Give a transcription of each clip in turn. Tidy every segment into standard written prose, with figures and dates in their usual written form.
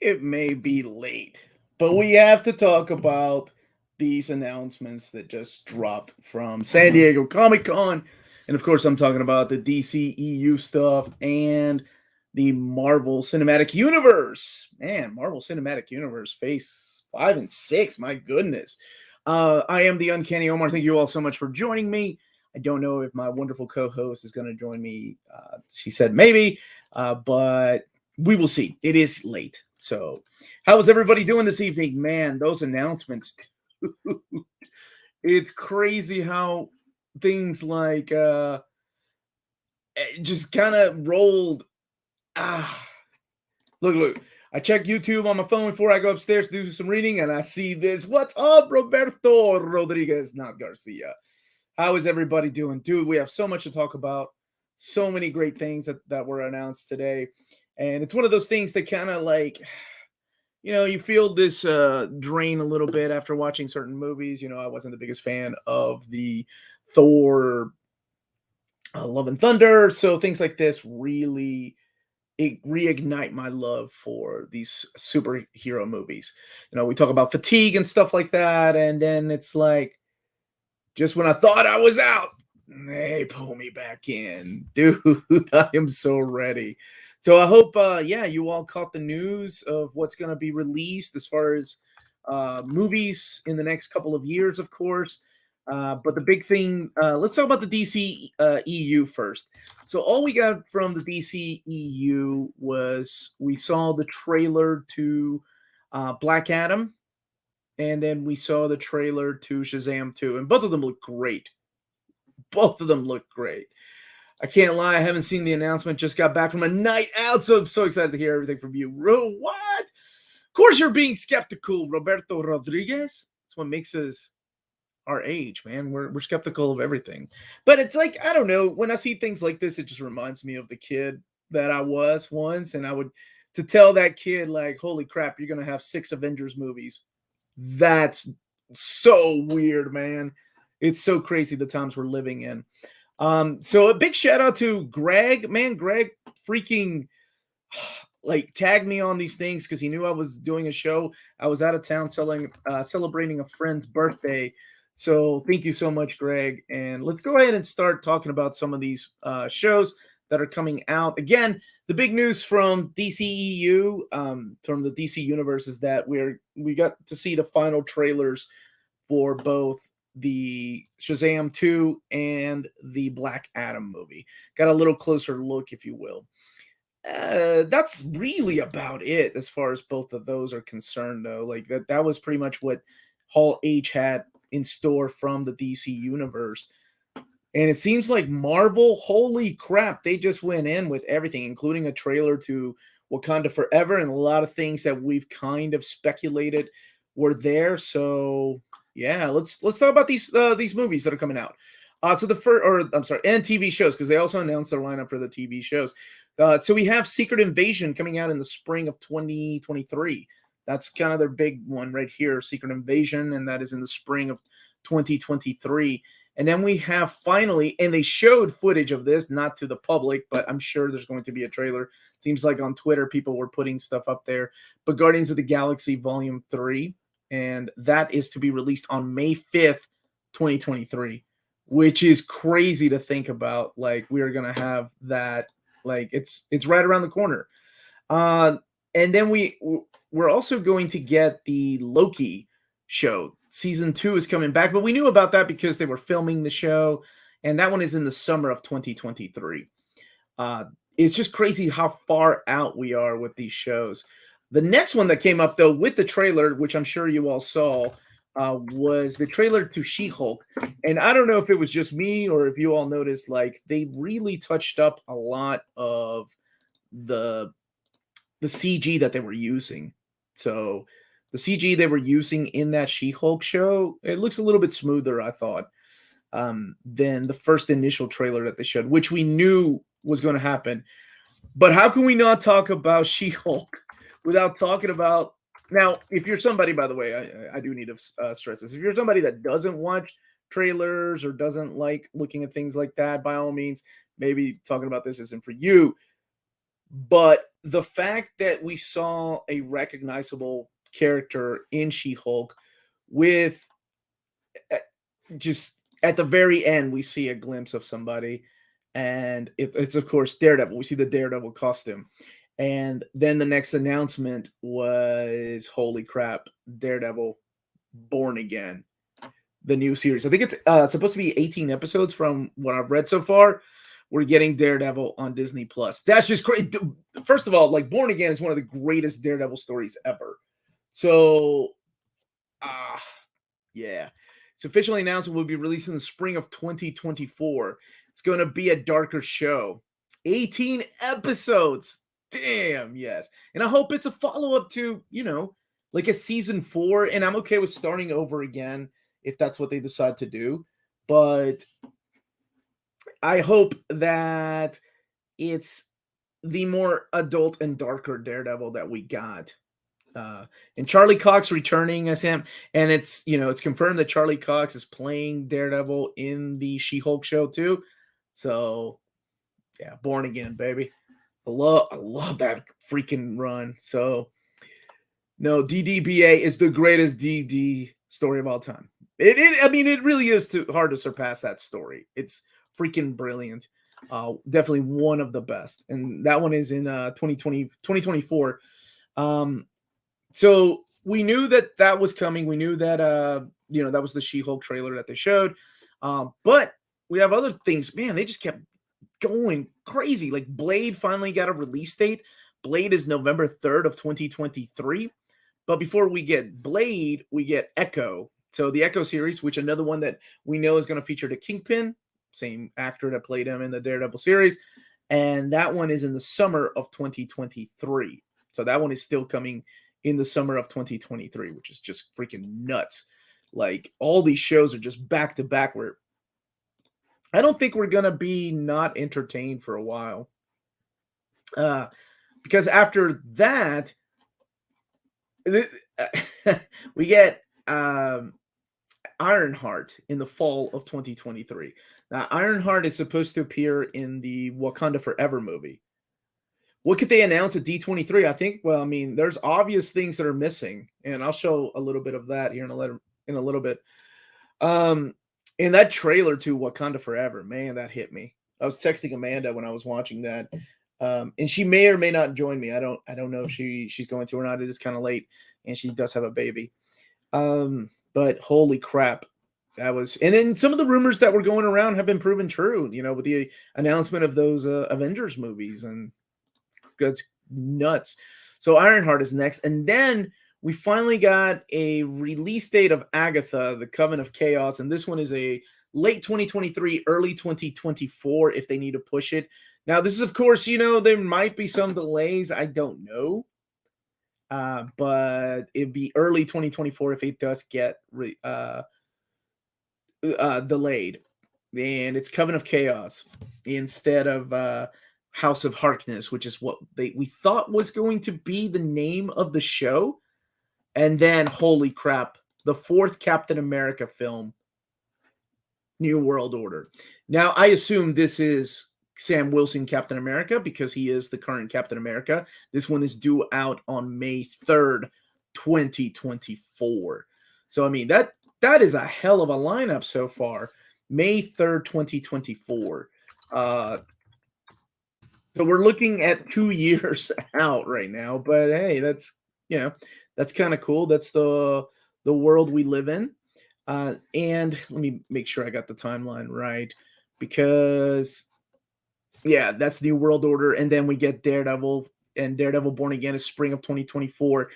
It may be late, but we have to talk about these announcements that just dropped from San Diego Comic Con. And of course, I'm talking about the DCEU stuff and the Marvel Cinematic Universe. Man, Marvel Cinematic Universe phase 5 and 6. My goodness. I am the Uncanny Omar. Thank you all so much for joining me. I don't know if my wonderful co host is going to join me. She said maybe, but we will see. It is late. So, how is everybody doing this evening? Man, those announcements. It's crazy how things like just kind of rolled. Ah, look. I check YouTube on my phone before I go upstairs to do some reading, and I see this. What's up, Roberto Rodriguez, not Garcia? How is everybody doing? Dude, we have so much to talk about. So many great things that were announced today. And it's one of those things that kind of like, you feel this drain a little bit after watching certain movies. I wasn't the biggest fan of the Thor Love and Thunder. So things like this really reignite my love for these superhero movies. We talk about fatigue and stuff like that. And then it's like, just when I thought I was out, they pull me back in. Dude, I am so ready. So I hope, you all caught the news of what's going to be released as far as movies in the next couple of years, of course. But the big thing, let's talk about the DC EU first. So all we got from the DC EU was we saw the trailer to Black Adam, and then we saw the trailer to Shazam 2, and both of them look great. Both of them look great. I can't lie, I haven't seen the announcement. Just got back from a night out, so I'm so excited to hear everything from you. What? Of course you're being skeptical, Roberto Rodriguez. That's what makes us our age, man. We're skeptical of everything. But it's like, I don't know, when I see things like this, it just reminds me of the kid that I was once, and I would to tell that kid, like, holy crap, you're gonna have 6 Avengers movies. That's so weird, man. It's so crazy the times we're living in. So a big shout out to Greg, man. Greg freaking like tagged me on these things because he knew I was doing a show. I was out of town celebrating a friend's birthday. So thank you so much, Greg. And let's go ahead and start talking about some of these shows that are coming out. Again, the big news from DCEU, from the DC universe, is that we got to see the final trailers for both the Shazam 2 and the Black Adam movie. Got a little closer look, if you will. That's really about it as far as both of those are concerned, though. Like that was pretty much what Hall H had in store from the DC universe. And it seems like Marvel, holy crap, they just went in with everything, including a trailer to Wakanda Forever and a lot of things that we've kind of speculated were there. So yeah, let's talk about these movies that are coming out. So the first, or I'm sorry, and TV shows, because they also announced their lineup for the TV shows. So we have Secret Invasion coming out in the spring of 2023. That's kind of their big one right here, Secret Invasion, and that is in the spring of 2023. And then we have finally, and they showed footage of this, not to the public, but I'm sure there's going to be a trailer. Seems like on Twitter, people were putting stuff up there. But Guardians of the Galaxy Volume 3, and that is to be released on May 5th, 2023, which is crazy to think about. Like, we are going to have that. Like, it's right around the corner. And then we're also going to get the Loki show. Season 2 is coming back, but we knew about that because they were filming the show, and that one is in the summer of 2023. It's just crazy how far out we are with these shows. The next one that came up, though, with the trailer, which I'm sure you all saw, was the trailer to She-Hulk. And I don't know if it was just me or if you all noticed, like, they really touched up a lot of the CG that they were using. So the CG they were using in that She-Hulk show, it looks a little bit smoother, I thought, than the first initial trailer that they showed, which we knew was going to happen. But how can we not talk about She-Hulk without talking about... Now, if you're somebody, by the way, I do need to stress this. If you're somebody that doesn't watch trailers or doesn't like looking at things like that, by all means, maybe talking about this isn't for you. But the fact that we saw a recognizable character in She-Hulk with just at the very end, we see a glimpse of somebody, and it's of course Daredevil. We see the Daredevil costume, and then the next announcement was, "Holy crap, Daredevil, Born Again." The new series. I think it's supposed to be 18 episodes from what I've read so far. We're getting Daredevil on Disney Plus. That's just great. First of all, like Born Again is one of the greatest Daredevil stories ever. So, uh, yeah. It's officially announced it will be released in the spring of 2024. It's going to be a darker show. 18 episodes. Damn, yes. And I hope it's a follow-up to, like a season 4. And I'm okay with starting over again if that's what they decide to do. But I hope that it's the more adult and darker Daredevil that we got. And Charlie Cox returning as him, and it's confirmed that Charlie Cox is playing Daredevil in the She-Hulk show too. So yeah, Born Again, baby. I love that freaking run. So no, DDBA is the greatest DD story of all time. It really is hard to surpass that story. It's freaking brilliant. Definitely one of the best. And that one is in 2024. So we knew that was coming. We knew that that was the She-Hulk trailer that they showed. But we have other things. Man, they just kept going crazy. Like Blade finally got a release date. Blade is November 3rd of 2023. But before we get Blade, we get Echo. So the Echo series, which another one that we know is going to feature the Kingpin, same actor that played him in the Daredevil series. And that one is in the summer of 2023. So that one is still coming in the summer of 2023, which is just freaking nuts. Like all these shows are just back to back where I don't think we're going to be not entertained for a while. Because after that, we get Ironheart in the fall of 2023. Now, Ironheart is supposed to appear in the Wakanda Forever movie. What could they announce at D23? I think, there's obvious things that are missing, and I'll show a little bit of that here in a little bit. In that trailer to Wakanda Forever, man, that hit me. I was texting Amanda when I was watching that. And she may or may not join me. I don't know if she's going to or not. It is kind of late, and she does have a baby. But holy crap, and then some of the rumors that were going around have been proven true. With the announcement of those Avengers movies, and that's nuts. So Ironheart is next, and then we finally got a release date of Agatha, the Coven of Chaos, and this one is a late 2023, early 2024 if they need to push it. Now, this is, of course, there might be some delays. I don't know. But it'd be early 2024 if it does get delayed. And it's Coven of Chaos instead of House of Harkness, which is what we thought was going to be the name of the show. And then, holy crap, the 4th Captain America film, New World Order. Now, I assume this is Sam Wilson Captain America because he is the current Captain America. This one is due out on May 3rd, 2024. So, that is a hell of a lineup so far. May 3rd, 2024. So we're looking at 2 years out right now. But, hey, that's kind of cool. That's the world we live in. And let me make sure I got the timeline right, because that's New World Order, and then we get Daredevil, and Daredevil Born Again is spring of 2024.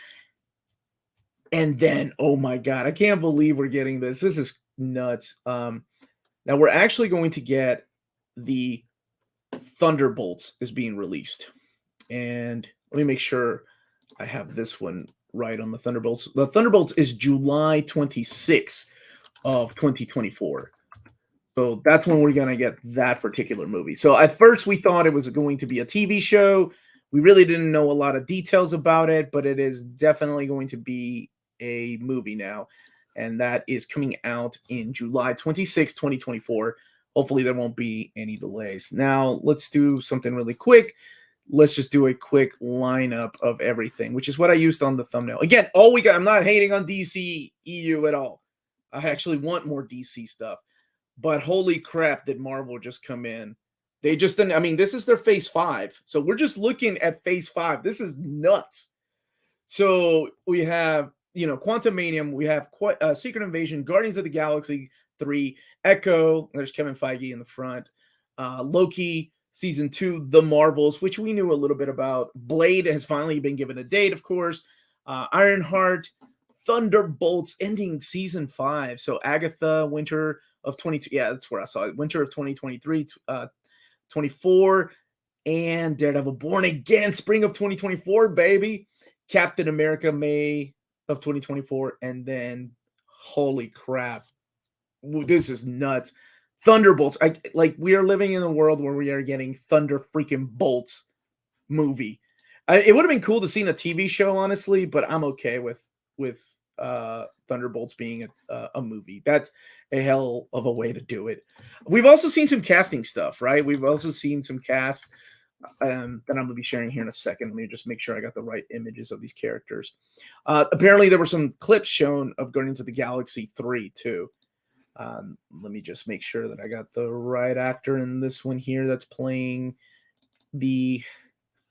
And then, oh my God, I can't believe we're getting this. This is nuts. Now we're actually going to get the Thunderbolts is being released. And let me make sure I have this one right on the Thunderbolts. The Thunderbolts is July 26th of 2024. So that's when we're going to get that particular movie. So at first we thought it was going to be a TV show. We really didn't know a lot of details about it, but it is definitely going to be a movie now. And that is coming out in July 26, 2024. Hopefully there won't be any delays. Now let's do something really quick. let's just do a quick lineup of everything, which is what I used on the thumbnail. Again, all we got, I'm not hating on DC EU at all. I actually want more DC stuff. But holy crap, did Marvel just come in? They just, I mean, this is their phase 5. So we're just looking at phase 5. This is nuts. So we have, Quantumanium, we have Secret Invasion, Guardians of the Galaxy 3, Echo, there's Kevin Feige in the front, Loki, Season 2, The Marvels, which we knew a little bit about. Blade has finally been given a date, of course. Ironheart, Thunderbolts, ending Season 5. So Agatha, Winter of 22, yeah, that's where I saw it. Winter of 2023, 24, and Daredevil Born Again, spring of 2024, baby. Captain America, May of 2024, and then, holy crap, this is nuts. Thunderbolts. We are living in a world where we are getting Thunder freaking Bolts movie. It would have been cool to see in a TV show, honestly, but I'm okay with Thunderbolts being a movie. That's a hell of a way to do it. We've also seen some casting stuff, right? We've also seen some cast that I'm going to be sharing here in a second. Let me just make sure I got the right images of these characters. Apparently, there were some clips shown of Guardians of the Galaxy 3, too. Let me just make sure that I got the right actor in this one here that's playing the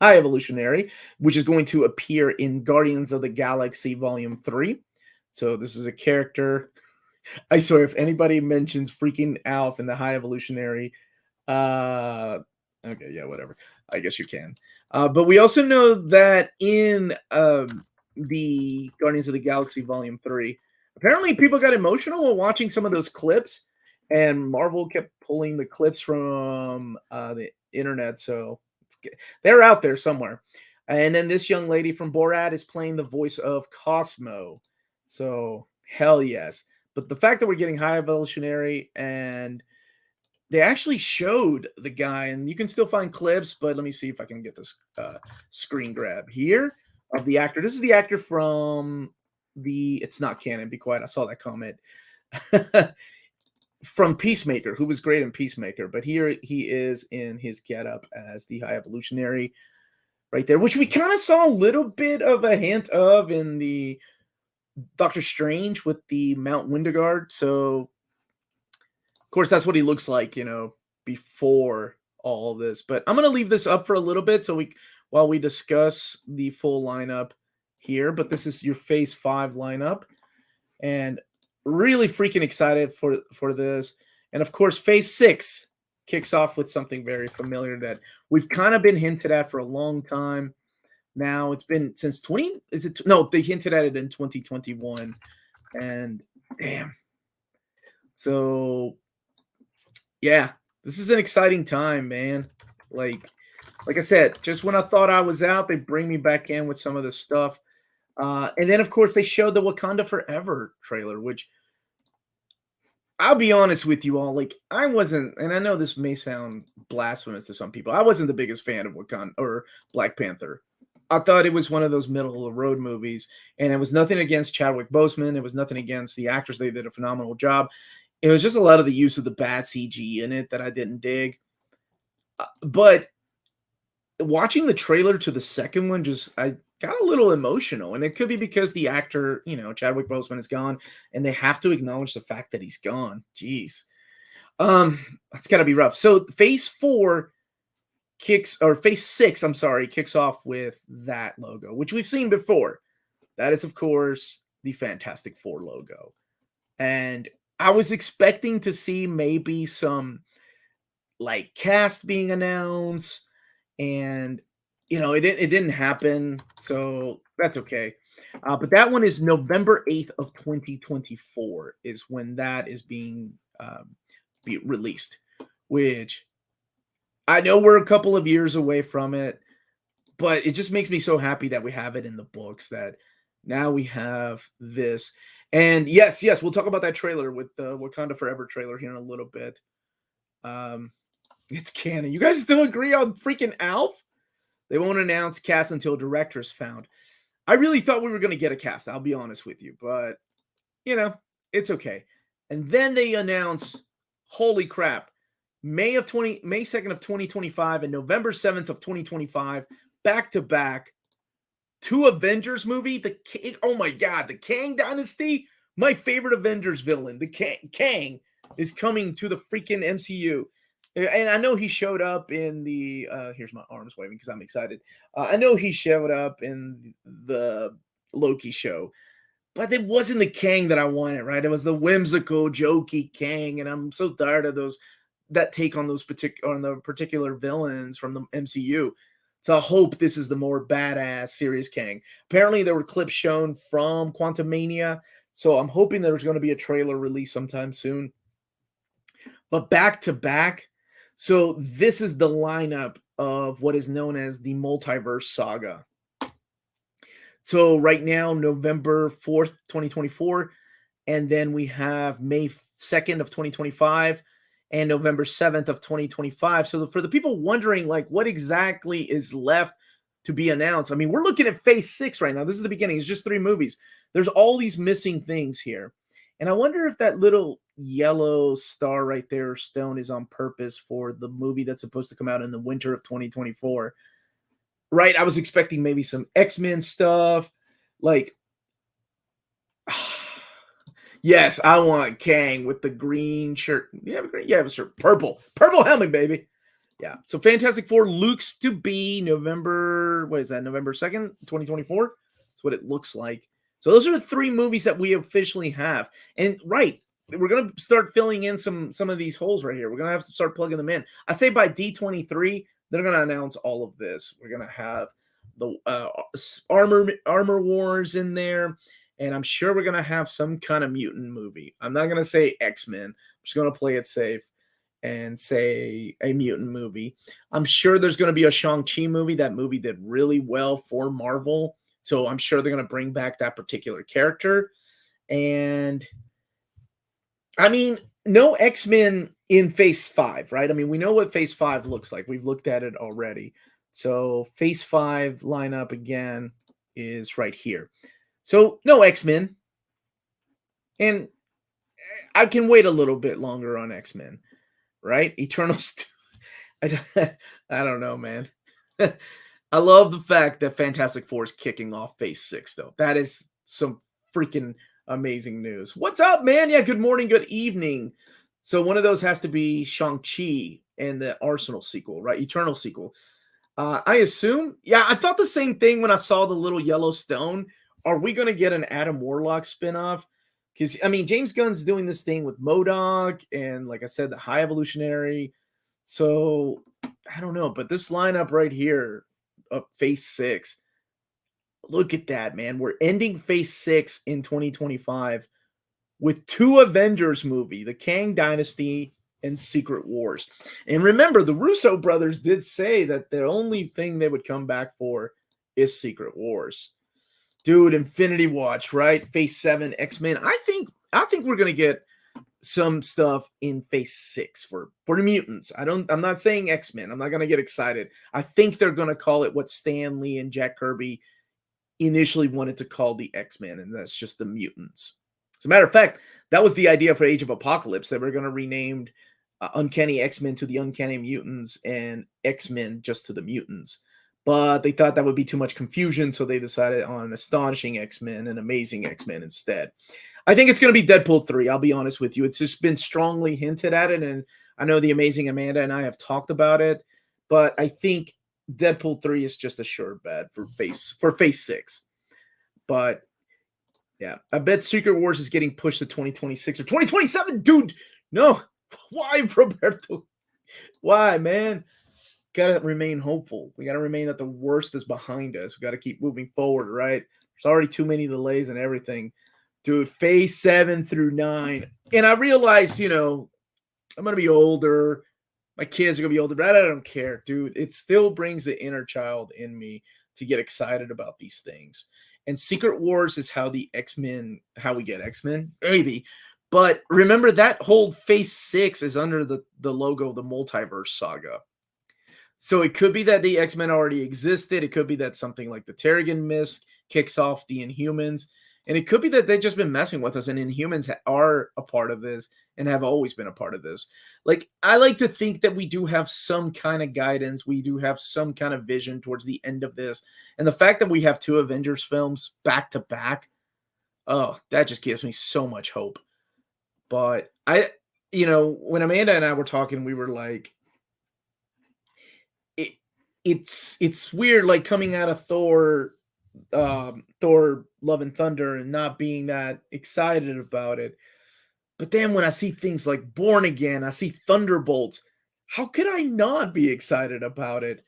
High Evolutionary, which is going to appear in Guardians of the Galaxy Volume 3. So this is a character. I swear, if anybody mentions freaking Alf in the High Evolutionary, okay, yeah, whatever. I guess you can. But we also know that in the Guardians of the Galaxy Volume 3, apparently people got emotional while watching some of those clips, and Marvel kept pulling the clips from the internet, so they're out there somewhere. And then this young lady from Borat is playing the voice of Cosmo. So, hell yes. But the fact that we're getting High Evolutionary, and they actually showed the guy, and you can still find clips, but let me see if I can get this screen grab here of the actor. This is the actor from it's not canon, be quiet, I saw that comment. From Peacemaker, who was great in Peacemaker, but here he is in his getup as the High Evolutionary right there, which we kind of saw a little bit of a hint of in the Doctor Strange with the Mount Windigard. So, of course, that's what he looks like, before all of this. But I'm going to leave this up for a little bit while we discuss the full lineup here. But this is your Phase 5 lineup. And really freaking excited for this. And, of course, Phase 6 kicks off with something very familiar that we've kind of been hinted at for a long time. Now, it's been since they hinted at it in 2021. And, damn. So, yeah, this is an exciting time, man. Like I said, just when I thought I was out, they bring me back in with some of this stuff. And then, of course, they showed the Wakanda Forever trailer, which I'll be honest with you all. I wasn't, and I know this may sound blasphemous to some people, I wasn't the biggest fan of Wakanda or Black Panther. I thought it was one of those middle of the road movies, and it was nothing against Chadwick Boseman. It was nothing against the actors. They did a phenomenal job. It was just a lot of the use of the bad CG in it that I didn't dig. But watching the trailer to the second one, I got a little emotional, and it could be because the actor, Chadwick Boseman is gone, and they have to acknowledge the fact that he's gone. Jeez. That's got to be rough. So Phase 6, I'm sorry, kicks off with that logo, which we've seen before. That is, of course, the Fantastic Four logo. And I was expecting to see maybe some cast being announced, and it didn't happen, so that's okay. But that one is November 8th of 2024 is when that is being released, which I know we're a couple of years away from it, but it just makes me so happy that we have it in the books, that now we have this. And yes, we'll talk about that trailer with the Wakanda Forever trailer here in a little bit. It's canon. You guys still agree on freaking Alf? They won't announce cast until director's found. I really thought we were going to get a cast, I'll be honest with you, but, it's okay. And then they announce, holy crap, May 2nd of 2025 and November 7th of 2025, back to back. 2 Avengers movie. Oh my God, the Kang Dynasty. My favorite Avengers villain, the Kang, is coming to the freaking MCU. And I know he showed up in the here's my arms waving because I'm excited. I know he showed up in the Loki show, but it wasn't the Kang that I wanted, right? It was the whimsical, jokey Kang, and I'm so tired of that take on the particular villains from the MCU. So I hope this is the more badass, serious Kang. Apparently, there were clips shown from Quantumania, so I'm hoping there's going to be a trailer released sometime soon. But back to back, so this is the lineup of what is known as the Multiverse Saga. So right now, November 4th, 2024, and then we have May 2nd of 2025 and November 7th of 2025. So for the people wondering, like, what exactly is left to be announced, I mean, we're looking at Phase 6 right now. This is the beginning. It's just 3 movies. There's all these missing things here. And I wonder if that little yellow star right there, stone, is on purpose for the movie that's supposed to come out in the winter of 2024. Right? I was expecting maybe some X-Men stuff. Like, yes, I want Kang with the green shirt. Yeah, green. Yeah, it was shirt. Purple helmet, baby. Yeah. So Fantastic Four looks to be November 2nd, 2024. That's what it looks like. So those are the 3 movies that we officially have. And right, we're going to start filling in some of these holes right here. We're going to have to start plugging them in. I say by D23, they're going to announce all of this. We're going to have the Armor Wars in there. And I'm sure we're going to have some kind of mutant movie. I'm not going to say X-Men. I'm just going to play it safe and say a mutant movie. I'm sure there's going to be a Shang-Chi movie. That movie did really well for Marvel. So I'm sure they're going to bring back that particular character. And I mean, no X-Men in Phase 5, right? I mean, we know what Phase 5 looks like. We've looked at it already. So Phase 5 lineup again is right here. So no X-Men. And I can wait a little bit longer on X-Men, right? Eternals. I don't know, man. I love the fact that Fantastic Four is kicking off Phase 6, though. That is some freaking amazing news. What's up, man? Yeah, good morning, good evening. So one of those has to be Shang-Chi and the Arsenal sequel, right? Eternal sequel. I assume. Yeah, I thought the same thing when I saw the little yellow stone. Are we going to get an Adam Warlock spinoff? Because, I mean, James Gunn's doing this thing with MODOK and, like I said, the High Evolutionary. So, I don't know. But this lineup right here of Phase 6, look at that, man. We're ending Phase 6 in 2025 with 2 Avengers movie, the Kang Dynasty and Secret Wars. And remember, the Russo brothers did say that the only thing they would come back for is Secret Wars. Dude, Infinity Watch, right? Phase 7, X-Men. I think we're gonna get some stuff in Phase 6 for the mutants. I'm not saying X-Men. I'm not gonna get excited. I think they're gonna call it what Stan Lee and Jack Kirby initially wanted to call the X-Men, and that's just the mutants. As a matter of fact, that was the idea for Age of Apocalypse. They were gonna rename Uncanny X-Men to the Uncanny Mutants and X-Men just to the mutants. But they thought that would be too much confusion, so they decided on Astonishing X-Men and Amazing X-Men instead. I think it's going to be Deadpool 3, I'll be honest with you. It's just been strongly hinted at it, and I know the amazing Amanda and I have talked about it, but I think Deadpool 3 is just a sure bet for Phase 6. But, yeah, I bet Secret Wars is getting pushed to 2026 or 2027. Dude, no. Why, Roberto? Why, man? Got to remain hopeful. We got to remain that the worst is behind us. We got to keep moving forward, right? There's already too many delays and everything. Dude, Phase 7 through 9. And I realize, I'm going to be older. My kids are going to be older, but I don't care, dude. It still brings the inner child in me to get excited about these things. And Secret Wars is how we get X-Men, maybe. But remember, that whole Phase 6 is under the logo of the Multiverse Saga. So it could be that the X-Men already existed. It could be that something like the Terrigen Mist kicks off the Inhumans. And it could be that they've just been messing with us, and Inhumans are a part of this and have always been a part of this. Like, I like to think that we do have some kind of guidance. We do have some kind of vision towards the end of this. And the fact that we have two Avengers films back to back, oh, that just gives me so much hope. But when Amanda and I were talking, we were like, it's weird, like coming out of Thor Love and Thunder and not being that excited about it. But then when I see things like Born Again, I see Thunderbolts, how could I not be excited about it?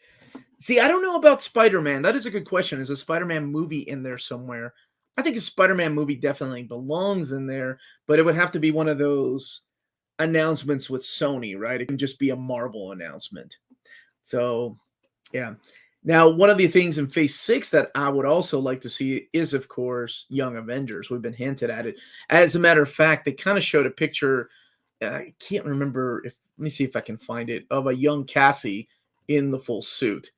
See, I don't know about Spider-Man. That is a good question. Is a Spider-Man movie in there somewhere? I think a Spider-Man movie definitely belongs in there, but it would have to be one of those announcements with Sony, right? It can just be a Marvel announcement. So, yeah. Now, one of the things in Phase 6 that I would also like to see is, of course, Young Avengers. We've been hinted at it. As a matter of fact, they kind of showed a picture. I can't remember let me see if I can find it, of a young Cassie in the full suit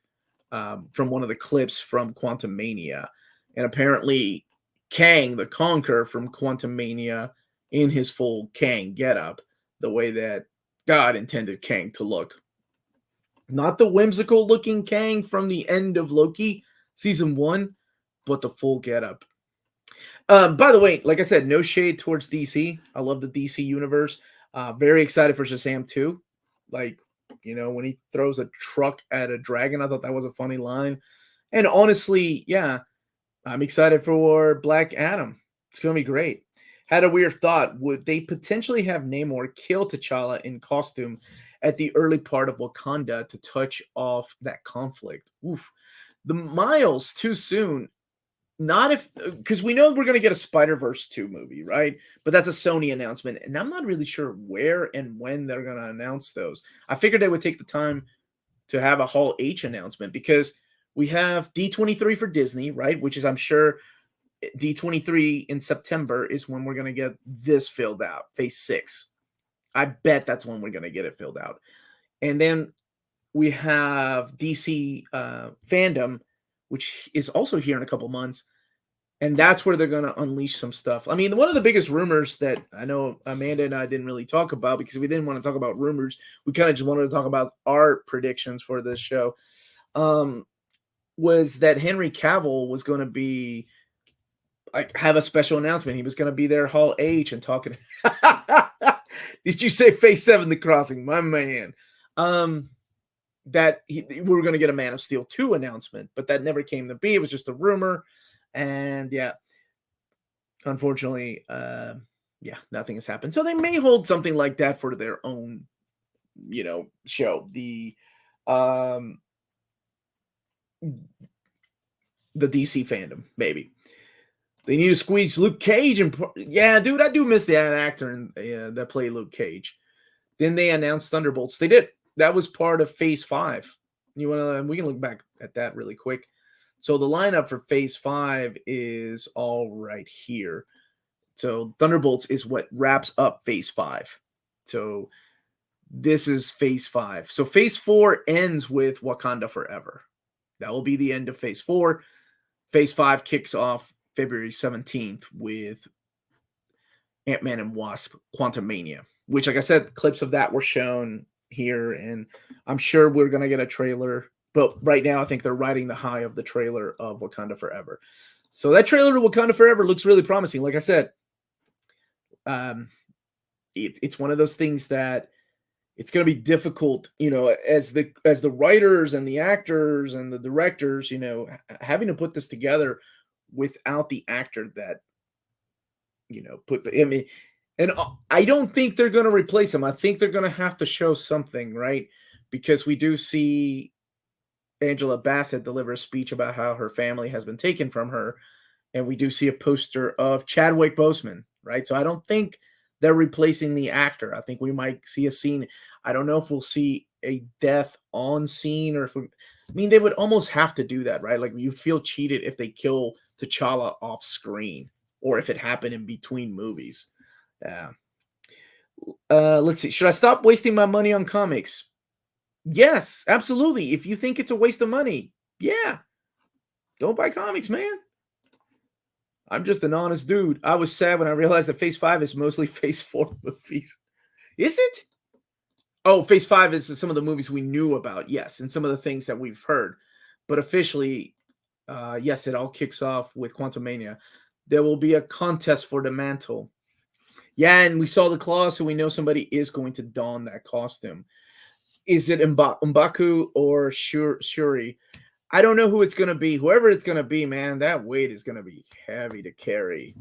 from one of the clips from Quantumania. And apparently, Kang the Conqueror from Quantumania in his full Kang getup, the way that God intended Kang to look. Not the whimsical looking Kang from the end of Loki season 1, but the full getup. By the way, like I said, no shade towards DC. I love the DC universe. Very excited for Shazam 2. Like, when he throws a truck at a dragon, I thought that was a funny line. And honestly, yeah, I'm excited for Black Adam. It's going to be great. Had a weird thought. Would they potentially have Namor kill T'Challa in costume at the early part of Wakanda to touch off that conflict? Oof. The miles too soon. Not if, because we know we're going to get a Spider-Verse 2 movie, right? But that's a Sony announcement, and I'm not really sure where and when they're going to announce those. I figured they would take the time to have a Hall H announcement because we have D23 for Disney, right? Which is, I'm sure, D23 in September is when we're going to get this filled out, Phase 6. I bet that's when we're going to get it filled out. And then we have DC Fandom, which is also here in a couple months. And that's where they're going to unleash some stuff. I mean, one of the biggest rumors that I know Amanda and I didn't really talk about because we didn't want to talk about rumors. We kind of just wanted to talk about our predictions for this show. Was that Henry Cavill was going to be have a special announcement. He was going to be there Hall H and talking. Did you say Phase 7 The Crossing? My man. That we were going to get a Man of Steel 2 announcement, but that never came to be. It was just a rumor. And yeah, unfortunately, nothing has happened. So they may hold something like that for their own, show. The DC Fandom, maybe. They need to squeeze Luke Cage. Yeah, dude, I do miss that actor that played Luke Cage. Then they announced Thunderbolts. They did. That was part of Phase 5. We can look back at that really quick. So the lineup for Phase 5 is all right here. So Thunderbolts is what wraps up Phase 5. So this is Phase 5. So Phase 4 ends with Wakanda Forever. That will be the end of Phase 4. Phase 5 kicks off February 17th with Ant-Man and Wasp Quantumania, which, like I said, clips of that were shown here, and I'm sure we're going to get a trailer. But right now, I think they're riding the high of the trailer of Wakanda Forever. So that trailer to Wakanda Forever looks really promising. Like I said, it's one of those things that it's going to be difficult, as the writers and the actors and the directors, having to put this together without the actor that, and I don't think they're going to replace him. I think they're going to have to show something, right? Because we do see Angela Bassett deliver a speech about how her family has been taken from her. And we do see a poster of Chadwick Boseman, right? So I don't think they're replacing the actor. I think we might see a scene. I don't know if we'll see a death on scene or they would almost have to do that, right? Like you feel cheated if they kill T'Challa off screen or if it happened in between movies. Yeah. Let's see. Should I stop wasting my money on comics? Yes, absolutely. If you think it's a waste of money, yeah. Don't buy comics, man. I'm just an honest dude. I was sad when I realized that Phase 5 is mostly Phase 4 movies. Is it? Oh, Phase 5 is some of the movies we knew about, yes, and some of the things that we've heard. But officially, yes, it all kicks off with Quantumania. There will be a contest for the mantle. Yeah, and we saw the claw, so we know somebody is going to don that costume. Is it M'Baku or Shuri? I don't know who it's going to be. Whoever it's going to be, man, that weight is going to be heavy to carry.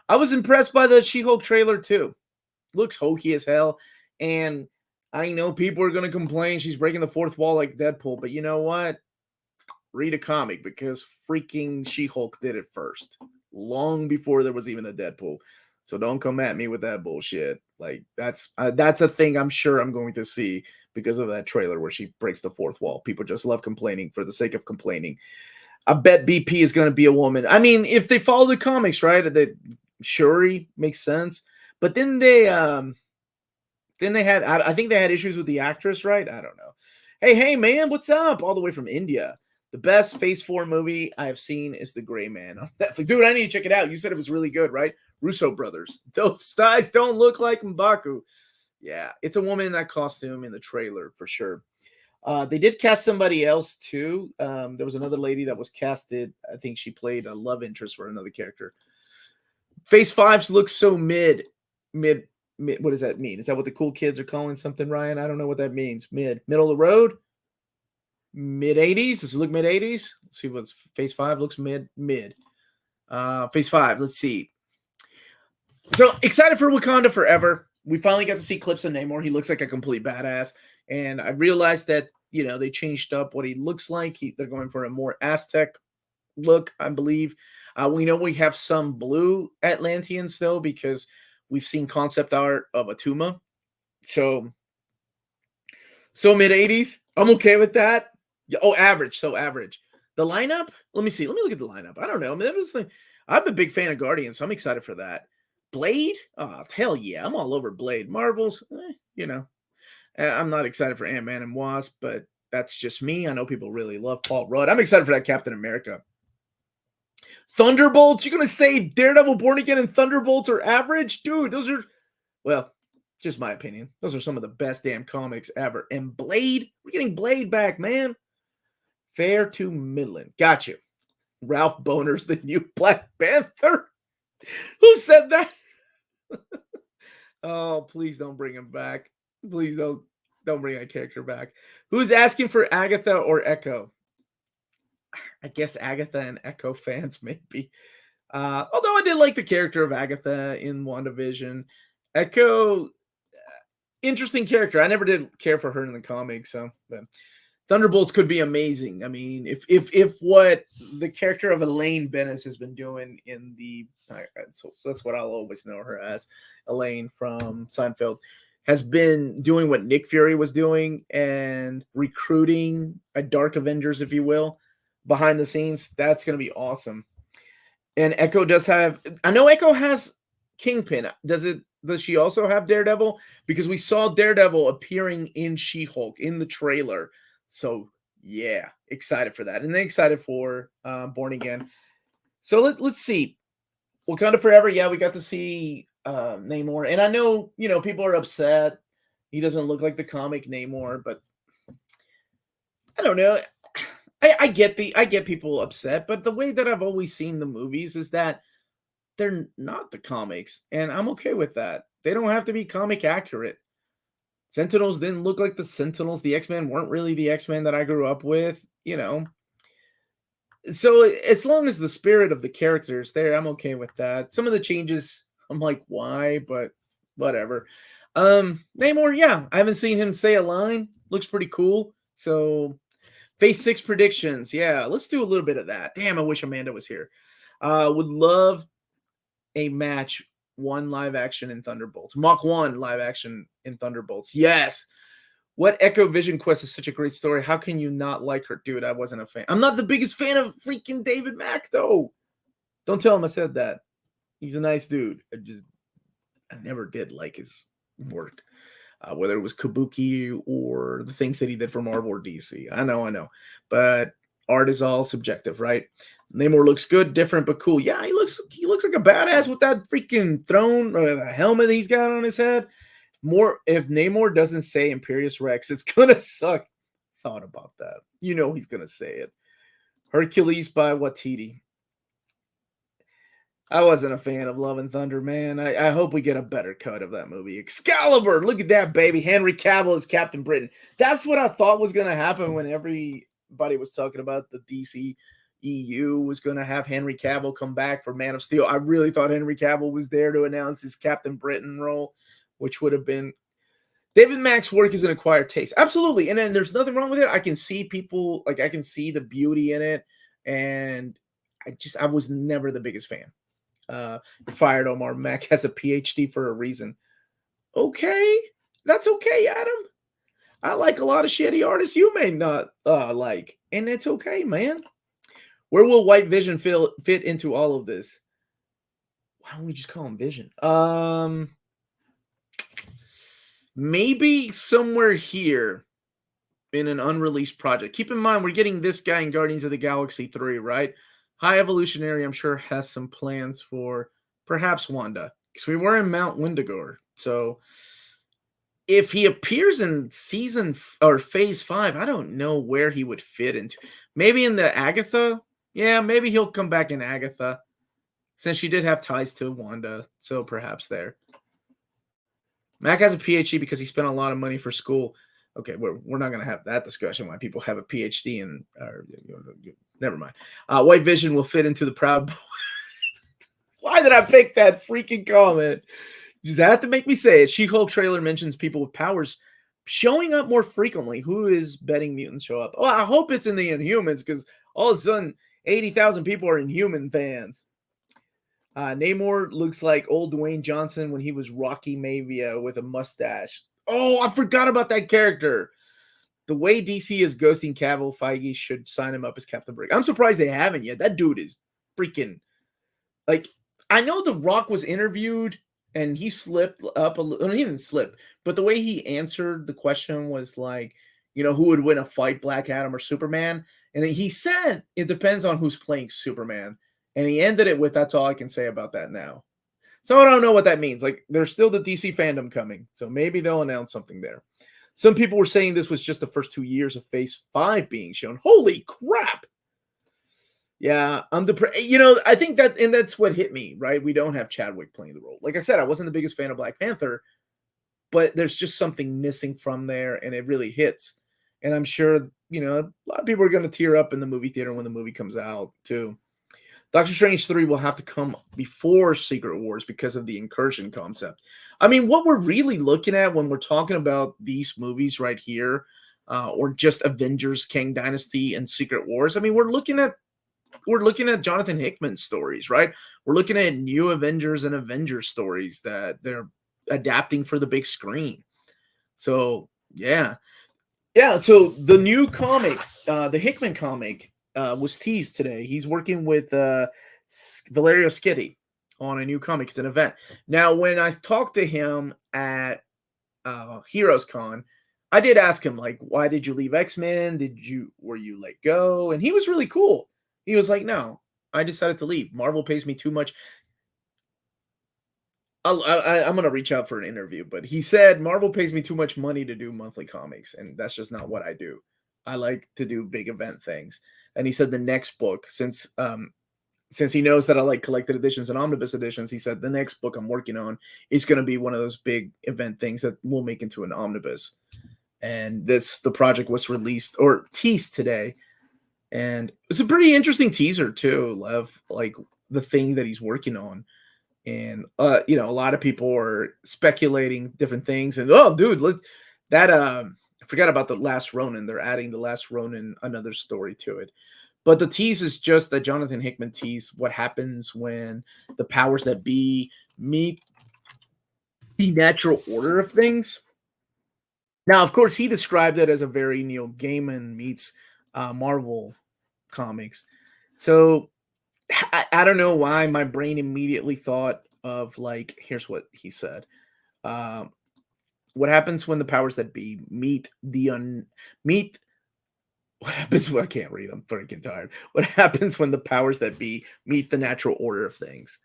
I was impressed by the She-Hulk trailer, too. Looks hokey as hell. And I know people are going to complain she's breaking the fourth wall like Deadpool. But you know what? Read a comic, because freaking She-Hulk did it first. Long before there was even a Deadpool. So don't come at me with that bullshit. Like, that's a thing I'm sure I'm going to see because of that trailer where she breaks the fourth wall. People just love complaining for the sake of complaining. I bet BP is going to be a woman. I mean, if they follow the comics, right? That Shuri makes sense. But then they had, I think they had issues with the actress, right? I don't know. Hey, man, what's up? All the way from India. The best Phase 4 movie I have seen is The Gray Man on Netflix. Dude, I need to check it out. You said it was really good, right? Russo brothers. Those guys don't look like M'Baku. Yeah, it's a woman in that costume in the trailer for sure. They did cast somebody else too. There was another lady that was casted. I think she played a love interest for another character. Phase 5 looks so mid. What does that mean? Is that what the cool kids are calling something, Ryan? I don't know what that means. Middle of the road? Mid 80s? Does it look mid 80s? Let's see what's Phase 5 looks mid. Phase 5, let's see. So excited for Wakanda Forever. We finally got to see clips of Namor. He looks like a complete badass. And I realized that, they changed up what he looks like. They're going for a more Aztec look, I believe. We know we have some blue Atlanteans, though, because we've seen concept art of Atuma. So mid-80s. I'm okay with that. Oh, average. So average. The lineup? Let me see. Let me look at the lineup. I don't know. I mean, I'm a big fan of Guardians, so I'm excited for that. Blade? Oh, hell yeah. I'm all over Blade. Marvels, I'm not excited for Ant-Man and Wasp, but that's just me. I know people really love Paul Rudd. I'm excited for that Captain America. Thunderbolts? You're going to say Daredevil, Born Again, and Thunderbolts are average? Dude, those are, well, just my opinion. Those are some of the best damn comics ever. And Blade? We're getting Blade back, man. Fair to middling. Got you. Ralph Boner's the new Black Panther. Who said that? Oh, please don't bring him back. Please don't bring that character back. Who's asking for Agatha or Echo? I guess Agatha and Echo fans, maybe. Although I did like the character of Agatha in WandaVision. Echo, interesting character. I never did care for her in the comics, so but Thunderbolts could be amazing. I mean, if what the character of Elaine Bennis has been doing in so that's what I'll always know her as, Elaine from Seinfeld, has been doing what Nick Fury was doing and recruiting a Dark Avengers, if you will, behind the scenes. That's going to be awesome. And Echo does have, I know Echo has Kingpin. Does she also have Daredevil? Because we saw Daredevil appearing in She-Hulk in the trailer. So yeah, excited for that. And then excited for Born Again. So let's see. Wakanda Forever, yeah, we got to see Namor. And I know, people are upset. He doesn't look like the comic Namor, but I don't know. I get people upset, but the way that I've always seen the movies is that they're not the comics, and I'm okay with that. They don't have to be comic accurate. Sentinels didn't look like the Sentinels. The X-Men weren't really the X-Men that I grew up with, So as long as the spirit of the characters there, I'm okay with that. Some of the changes, I'm like, why? But whatever. Namor, yeah, I haven't seen him say a line. Looks pretty cool. So Phase 6 predictions. Yeah, let's do a little bit of that. Damn, I wish Amanda was here. Would love a match, one live action in Thunderbolts. Mach 1 live action in Thunderbolts. Yes. What Echo Vision Quest is such a great story. How can you not like her? Dude, I wasn't a fan. I'm not the biggest fan of freaking David Mack, though. Don't tell him I said that. He's a nice dude. I never did like his work. Whether it was Kabuki or the things that he did for Marvel or DC. I know. But art is all subjective, right? Namor looks good, different but cool. Yeah, he looks like a badass with that freaking throne or the helmet he's got on his head. More if Namor doesn't say Imperious Rex, it's gonna suck. Thought about that. You know he's gonna say it. Hercules by Watiti. I wasn't a fan of Love and Thunder, man. I hope we get a better cut of that movie. Excalibur, look at that, baby. Henry Cavill is Captain Britain. That's what I thought was going to happen when everybody was talking about the DC EU was going to have Henry Cavill come back for Man of Steel. I really thought Henry Cavill was there to announce his Captain Britain role, which would have been David Mack's work is an acquired taste. Absolutely. And then there's nothing wrong with it. I can see people, like, I can see the beauty in it. And I was never the biggest fan. Fired Omar. Mac has a PhD for a reason. Okay. That's okay, Adam. I like a lot of shitty artists you may not like. And it's okay, man. Where will White Vision fit into all of this? Why don't we just call him Vision? Maybe somewhere here in an unreleased project. Keep in mind, we're getting this guy in Guardians of the Galaxy 3, right? High Evolutionary, I'm sure, has some plans for perhaps Wanda, because we were in Mount Windigore. So if he appears in season or phase 5, I don't know where he would fit into. Maybe in the Agatha. Yeah, maybe he'll come back in Agatha, since she did have ties to Wanda. So perhaps there. Mac has a PhD because he spent a lot of money for school. Okay, we're not going to have that discussion why people have a PhD and never mind. White Vision will fit into the Proud Boys. Why did I pick that freaking comment? You just have to make me say it. She-Hulk trailer mentions people with powers showing up more frequently. Who is betting mutants show up? Well, I hope it's in the Inhumans, because all of a sudden 80,000 people are Inhuman fans. Namor looks like old Dwayne Johnson when he was Rocky Mavia with a mustache. Oh, I forgot about that character. The way DC is ghosting Cavill, Feige should sign him up as Captain Britain. I'm surprised they haven't yet. That dude is freaking, like, I know The Rock was interviewed and he slipped up a little. He didn't slip, but the way he answered the question was like, who would win a fight, Black Adam or Superman? And he said it depends on who's playing Superman. And he ended it with, that's all I can say about that now. So I don't know what that means. Like, there's still the DC fandom coming. So maybe they'll announce something there. Some people were saying this was just the first 2 years of Phase 5 being shown. Holy crap. Yeah, I think that's what hit me, right? We don't have Chadwick playing the role. Like I said, I wasn't the biggest fan of Black Panther, but there's just something missing from there, and it really hits. And I'm sure, a lot of people are going to tear up in the movie theater when the movie comes out, too. Doctor Strange 3 will have to come before Secret Wars because of the incursion concept. I mean, what we're really looking at when we're talking about these movies right here, or just Avengers, Kang Dynasty, and Secret Wars, I mean, we're looking at Jonathan Hickman's stories, right? We're looking at new Avengers and Avengers stories that they're adapting for the big screen. So, yeah. Yeah, so the new comic, the Hickman comic, was teased today. He's working with Valerio Schiti on a new comic. It's an event. Now, when I talked to him at Heroes Con, I did ask him, like, why did you leave X-Men? Were you let go? And he was really cool. He was like, no, I decided to leave. Marvel pays me too much. I'm going to reach out for an interview, but he said Marvel pays me too much money to do monthly comics, and that's just not what I do. I like to do big event things. And he said the next book, since he knows that I like collected editions and omnibus editions, he said the next book I'm working on is going to be one of those big event things that we'll make into an omnibus. And the project was released or teased today. And it's a pretty interesting teaser too, of like the thing that he's working on. And a lot of people are speculating different things. And dude, I forgot about the Last Ronin. They're adding the Last Ronin, another story to it. But the tease is just that Jonathan Hickman tease what happens when the powers that be meet the natural order of things. Now, of course, he described it as a very Neil Gaiman meets Marvel comics. So I don't know why my brain immediately thought of, like, here's what he said. What happens when the powers that be meet What happens when I can't read? I'm freaking tired. What happens when the powers that be meet the natural order of things?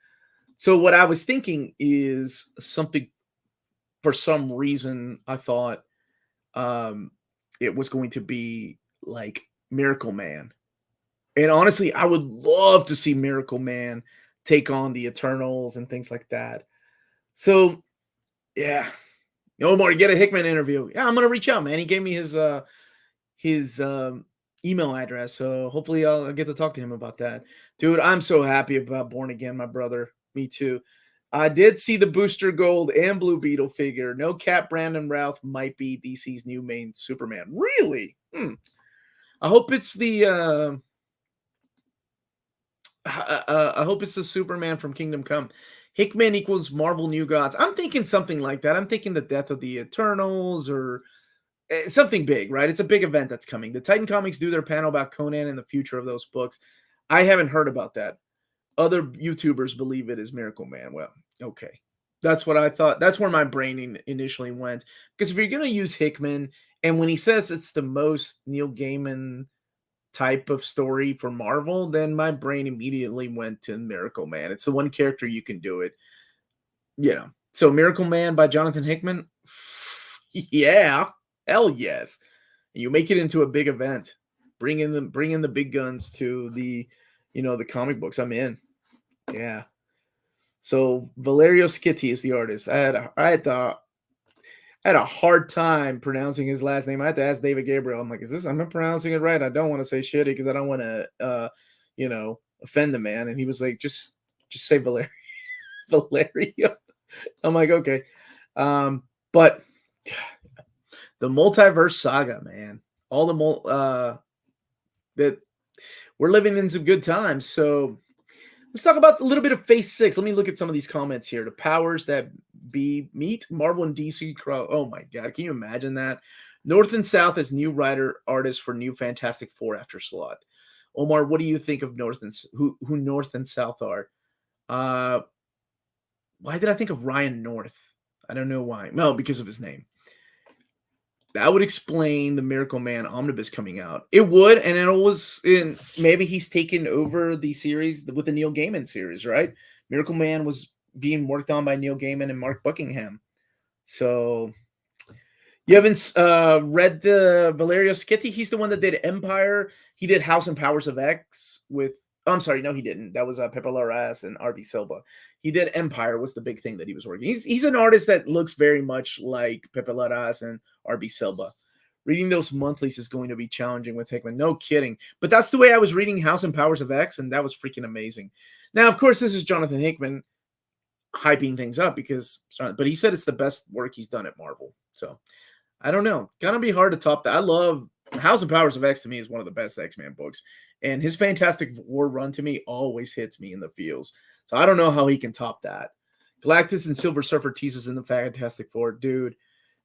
So what I was thinking is something for some reason I thought um it was going to be like Miracle Man. And honestly, I would love to see Miracle Man take on the Eternals and things like that. So yeah, Omar, get a Hickman interview. Yeah, I'm gonna reach out, man. He gave me his email address, so hopefully I'll get to talk to him about that. Dude, I'm so happy about Born Again, my brother. Me too. I did see the Booster Gold and Blue Beetle figure. No Cap Brandon Routh might be DC's new main Superman. Really? I hope it's the I hope it's the Superman from Kingdom Come. Hickman equals Marvel New Gods. I'm thinking something like that. I'm thinking the death of the Eternals or something big, right? It's a big event that's coming. The Titan Comics do their panel about Conan and the future of those books. I haven't heard about that. Other YouTubers believe it is Miracle Man. Well, okay. That's what I thought. That's where my brain initially went. Because if you're going to use Hickman, and when he says it's the most Neil Gaiman type of story for Marvel, then my brain immediately went to Miracle Man. It's the one character you can do it. So Miracle Man by Jonathan Hickman, yeah, hell yes. You make it into a big event. Bring in the big guns to the comic books. I'm in. Yeah. So Valerio Schitti is the artist. I had a hard time pronouncing his last name. I had to ask David Gabriel. I'm like, am I pronouncing it right? I don't want to say shitty because I don't want to offend the man. And he was like, just say Valerio. Valerio. I'm like, okay. But the Multiverse Saga, man. All that we're living in some good times. So let's talk about a little bit of Phase 6. Let me look at some of these comments here. The powers that be meet Marvel and DC. Oh my God. Can you imagine that? North and South as new writer artists for new Fantastic Four after Slot. Omar, what do you think of who North and South are? Why did I think of Ryan North? I don't know why. No, because of his name. That would explain the Miracle Man omnibus coming out. It would, and it was in maybe he's taken over the series with the Neil Gaiman series, right? Miracle Man was being worked on by Neil Gaiman and Mark Buckingham. So you haven't read the Valerio Schitti? He's the one that did Empire. He did House and Powers of X with. I'm sorry, no, he didn't. That was Pepe Larraz and R.B. Silva. He did Empire was the big thing that he was working. He's an artist that looks very much like Pepe Larraz and R.B. Silva. Reading those monthlies is going to be challenging with Hickman. No kidding. But that's the way I was reading House and Powers of X, and that was freaking amazing. Now, of course, this is Jonathan Hickman hyping things up but he said it's the best work he's done at Marvel. So I don't know. It's gonna be hard to top that. I love House of Powers of X. To me is one of the best X-Men books, and his Fantastic Four run to me always hits me in the feels. So I don't know how he can top that. Galactus and Silver Surfer teases in the Fantastic Four, dude.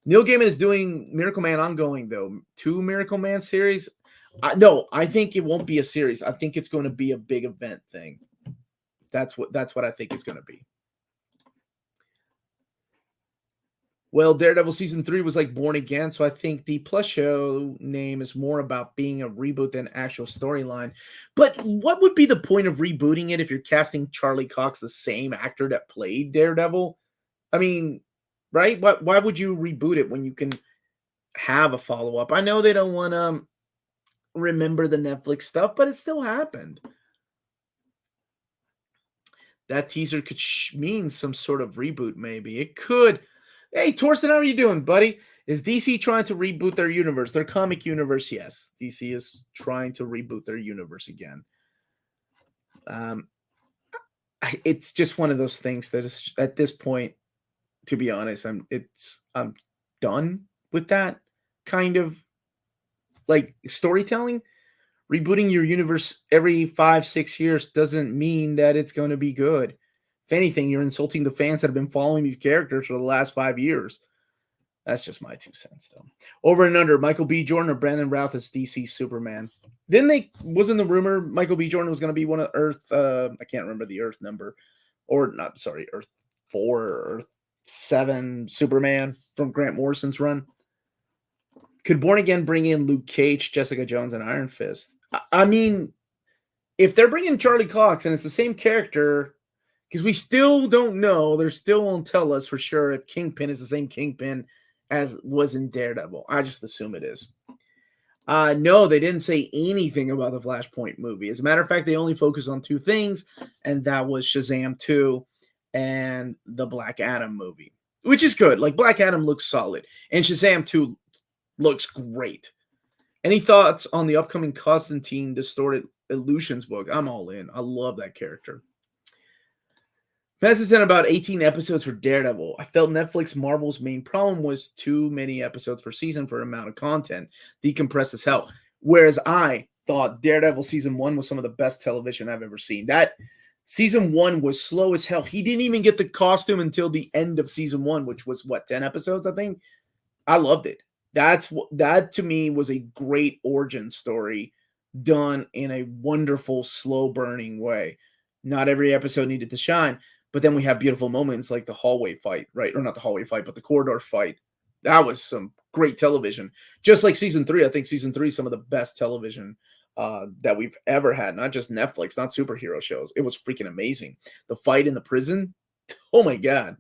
Neil Gaiman is doing Miracle Man ongoing though. 2 Miracle Man series. No, I think it won't be a series. I think it's going to be a big event thing. That's what I think it's going to be. Well, Daredevil season 3 was like Born Again, so I think the Plus show name is more about being a reboot than actual storyline. But what would be the point of rebooting it if you're casting Charlie Cox, the same actor that played Daredevil? I mean, right? Why would you reboot it when you can have a follow-up? I know they don't want to remember the Netflix stuff, but it still happened. That teaser could mean some sort of reboot, maybe. It could. Hey, Torsten, how are you doing, buddy? Is DC trying to reboot their universe, their comic universe? Yes, DC is trying to reboot their universe again. It's just one of those things that is, at this point, to be honest, I'm done with that kind of like storytelling. Rebooting your universe every 5-6 years doesn't mean that it's going to be good. If anything, you're insulting the fans that have been following these characters for the last 5 years. That's just my 2 cents, though. Over and under, Michael B. Jordan or Brandon Routh as DC Superman. Wasn't the rumor Michael B. Jordan was going to be one of Earth, I can't remember the Earth number, Earth 4 or Earth 7 Superman from Grant Morrison's run. Could Born Again bring in Luke Cage, Jessica Jones, and Iron Fist? I mean, if they're bringing Charlie Cox and it's the same character, because we still don't know, they still won't tell us for sure if Kingpin is the same Kingpin as was in Daredevil. I just assume it is. No, they didn't say anything about the Flashpoint movie. As a matter of fact, they only focused on two things, and that was Shazam 2 and the Black Adam movie, which is good. Like, Black Adam looks solid, and Shazam 2 looks great. Any thoughts on the upcoming Constantine Distorted Illusions book? I'm all in. I love that character. Hesitant about 18 episodes for Daredevil. I felt Netflix Marvel's main problem was too many episodes per season for amount of content, decompressed as hell. Whereas I thought Daredevil season 1 was some of the best television I've ever seen. That season 1 was slow as hell. He didn't even get the costume until the end of season 1, which was 10 episodes, I think. I loved it. That to me was a great origin story done in a wonderful, slow burning way. Not every episode needed to shine. But then we have beautiful moments like the hallway fight, right? Or not the hallway fight, but the corridor fight. That was some great television. Just like season 3, I think season 3 is some of the best television that we've ever had. Not just Netflix, not superhero shows. It was freaking amazing. The fight in the prison, oh my God.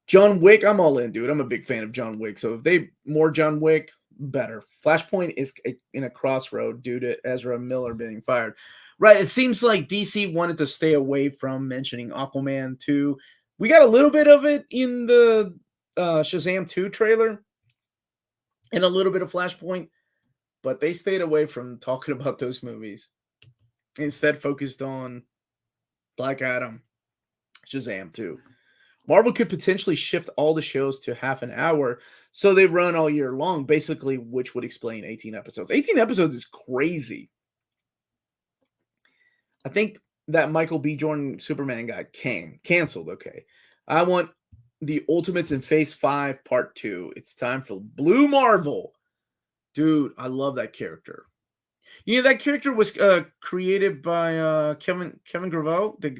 John Wick, I'm all in, dude. I'm a big fan of John Wick. So if they more John Wick, better. Flashpoint is in a crossroad due to Ezra Miller being fired. Right, it seems like DC wanted to stay away from mentioning Aquaman 2. We got a little bit of it in the Shazam 2 trailer and a little bit of Flashpoint, but they stayed away from talking about those movies. Instead, focused on Black Adam, Shazam 2. Marvel could potentially shift all the shows to half an hour so they run all year long, basically, which would explain 18 episodes. 18 episodes is crazy. I think that Michael B. Jordan Superman got canceled. Okay. I want the Ultimates in Phase 5 Part 2. It's time for Blue Marvel. Dude, I love that character. You know, that character was created by Kevin Gravel, the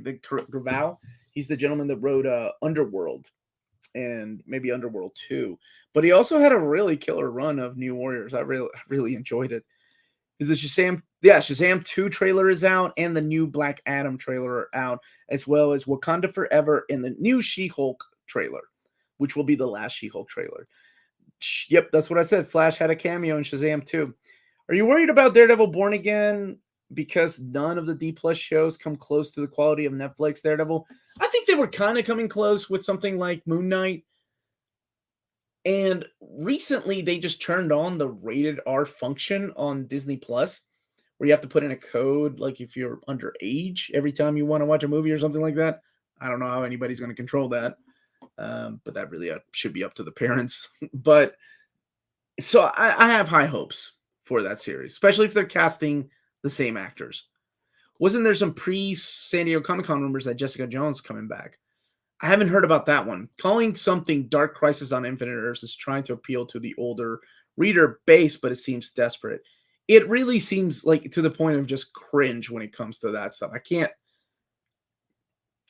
Gravel. He's the gentleman that wrote Underworld and maybe Underworld 2. But he also had a really killer run of New Warriors. I really enjoyed it. Is the Shazam 2 trailer is out, and the new Black Adam trailer are out, as well as Wakanda Forever and the new She-Hulk trailer, which will be the last She-Hulk trailer. Yep, that's what I said. Flash had a cameo in Shazam 2. Are you worried about Daredevil Born Again because none of the D+ shows come close to the quality of Netflix Daredevil? I think they were kind of coming close with something like Moon Knight. And recently, they just turned on the rated R function on Disney Plus, where you have to put in a code, like if you're underage, every time you want to watch a movie or something like that. I don't know how anybody's going to control that, but that really should be up to the parents. But so I have high hopes for that series, especially if they're casting the same actors. Wasn't there some pre-San Diego Comic-Con rumors that Jessica Jones coming back? I haven't heard about that one. Calling something Dark Crisis on Infinite Earths is trying to appeal to the older reader base, but it seems desperate. It really seems like to the point of just cringe when it comes to that stuff. I can't.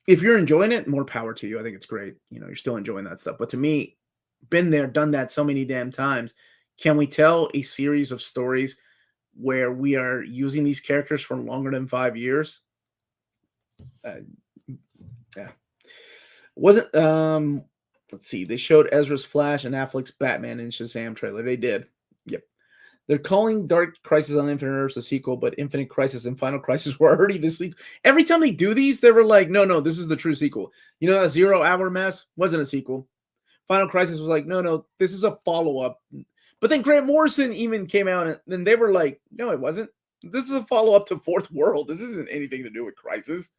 If you're enjoying it, more power to you. I think it's great. You know, you're still enjoying that stuff. But to me, been there, done that so many damn times. Can we tell a series of stories where we are using these characters for longer than 5 years? Yeah. Wasn't let's see. They showed Ezra's Flash and Affleck's Batman in Shazam trailer. They did. Yep. They're calling Dark Crisis on Infinite Earths a sequel, but Infinite Crisis and Final Crisis were already the sequel. Every time they do these, they were like, no, this is the true sequel. You know, that 0 Hour mess wasn't a sequel. Final Crisis was like, no, this is a follow-up. But then Grant Morrison even came out and then they were like, no, it wasn't. This is a follow-up to Fourth World. This isn't anything to do with Crisis.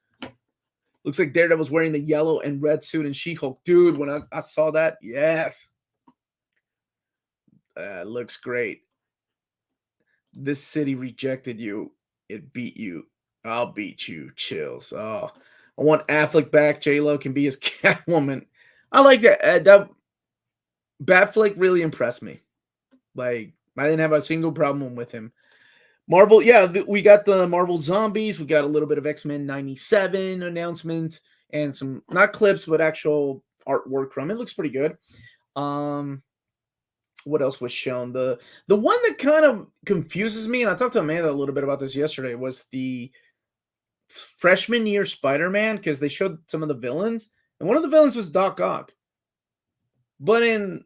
Looks like Daredevil's wearing the yellow and red suit and She-Hulk. Dude, when I saw that, yes. Looks great. This city rejected you. It beat you. I'll beat you. Chills. Oh, I want Affleck back. J-Lo can be his Catwoman. I like that. That Batfleck really impressed me. Like, I didn't have a single problem with him. Marvel, yeah, we got the Marvel Zombies. We got a little bit of X-Men 97 announcements and some, not clips, but actual artwork from it. Looks pretty good. What else was shown? The one that kind of confuses me, and I talked to Amanda a little bit about this yesterday, was the freshman year Spider-Man because they showed some of the villains, and one of the villains was Doc Ock. But in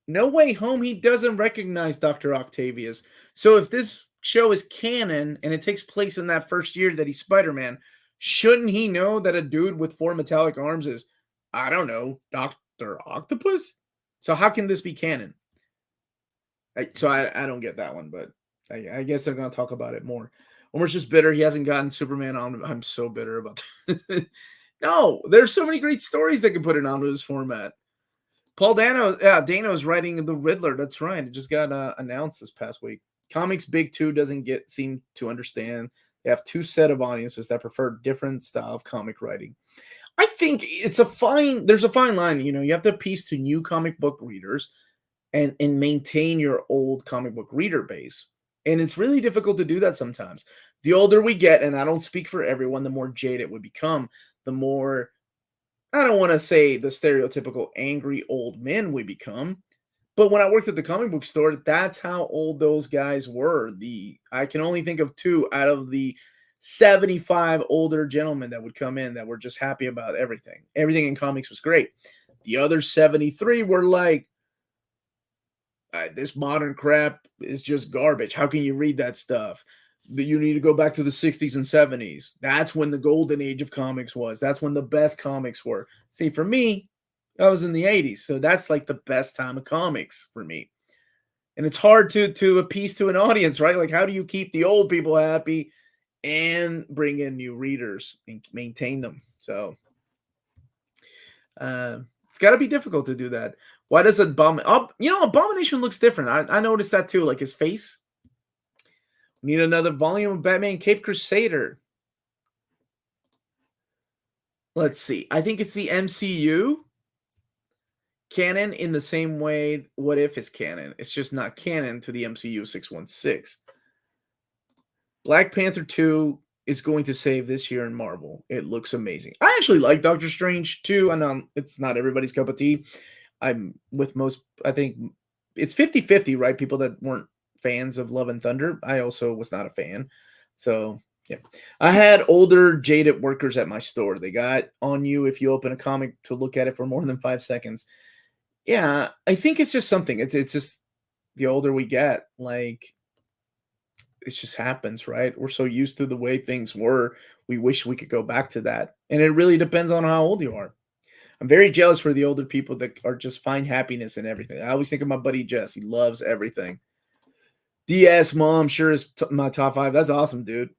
No Way Home, he doesn't recognize Dr. Octavius. So if this show is canon and it takes place in that first year that he's Spider-Man, shouldn't he know that a dude with four metallic arms is, I don't know, Dr. Octopus? So how can this be canon? I don't get that one, but I guess they're going to talk about it more. Omar's just bitter. He hasn't gotten Superman on. I'm so bitter about that. No, there's so many great stories they can put it onto this format. Paul Dano is writing the Riddler. That's right. It just got announced this past week. Comics Big Two doesn't seem to understand. They have two set of audiences that prefer different style of comic writing. I think there's a fine line. You know, you have to appease to new comic book readers and maintain your old comic book reader base. And it's really difficult to do that sometimes. The older we get, and I don't speak for everyone, the more jaded we become, the more, I don't want to say the stereotypical angry old men we become, but when I worked at the comic book store, that's how old those guys were. I can only think of two out of the 75 older gentlemen that would come in that were just happy about everything. Everything in comics was great. The other 73 were like, this modern crap is just garbage. How can you read that stuff? You need to go back to the 60s and 70s. That's when the golden age of comics was. That's when the best comics were. See, for me, I was in the 80s, so that's like the best time of comics for me. And it's hard to appease to an audience, right? Like, how do you keep the old people happy and bring in new readers and maintain them? So it's got to be difficult to do that. Why does Abomination looks different. I noticed that too, like his face. We need another volume of Batman Cape Crusader. Let's see. I think it's the MCU canon in the same way What If is canon. It's just not canon to the MCU 616. Black Panther 2 is going to save this year in Marvel. It looks amazing. I actually like Doctor Strange too. I know it's not everybody's cup of tea. I'm with most, I think it's 50-50, right? People that weren't fans of Love and Thunder. I also was not a fan. So, yeah. I had older, jaded workers at my store. They got on you if you open a comic to look at it for more than 5 seconds. Yeah, I think it's just something. It's just the older we get, like, it just happens, right? We're so used to the way things were. We wish we could go back to that. And it really depends on how old you are. I'm very jealous for the older people that are just find happiness in everything. I always think of my buddy Jess. He loves everything. DS Mom sure is my top 5. That's awesome, dude.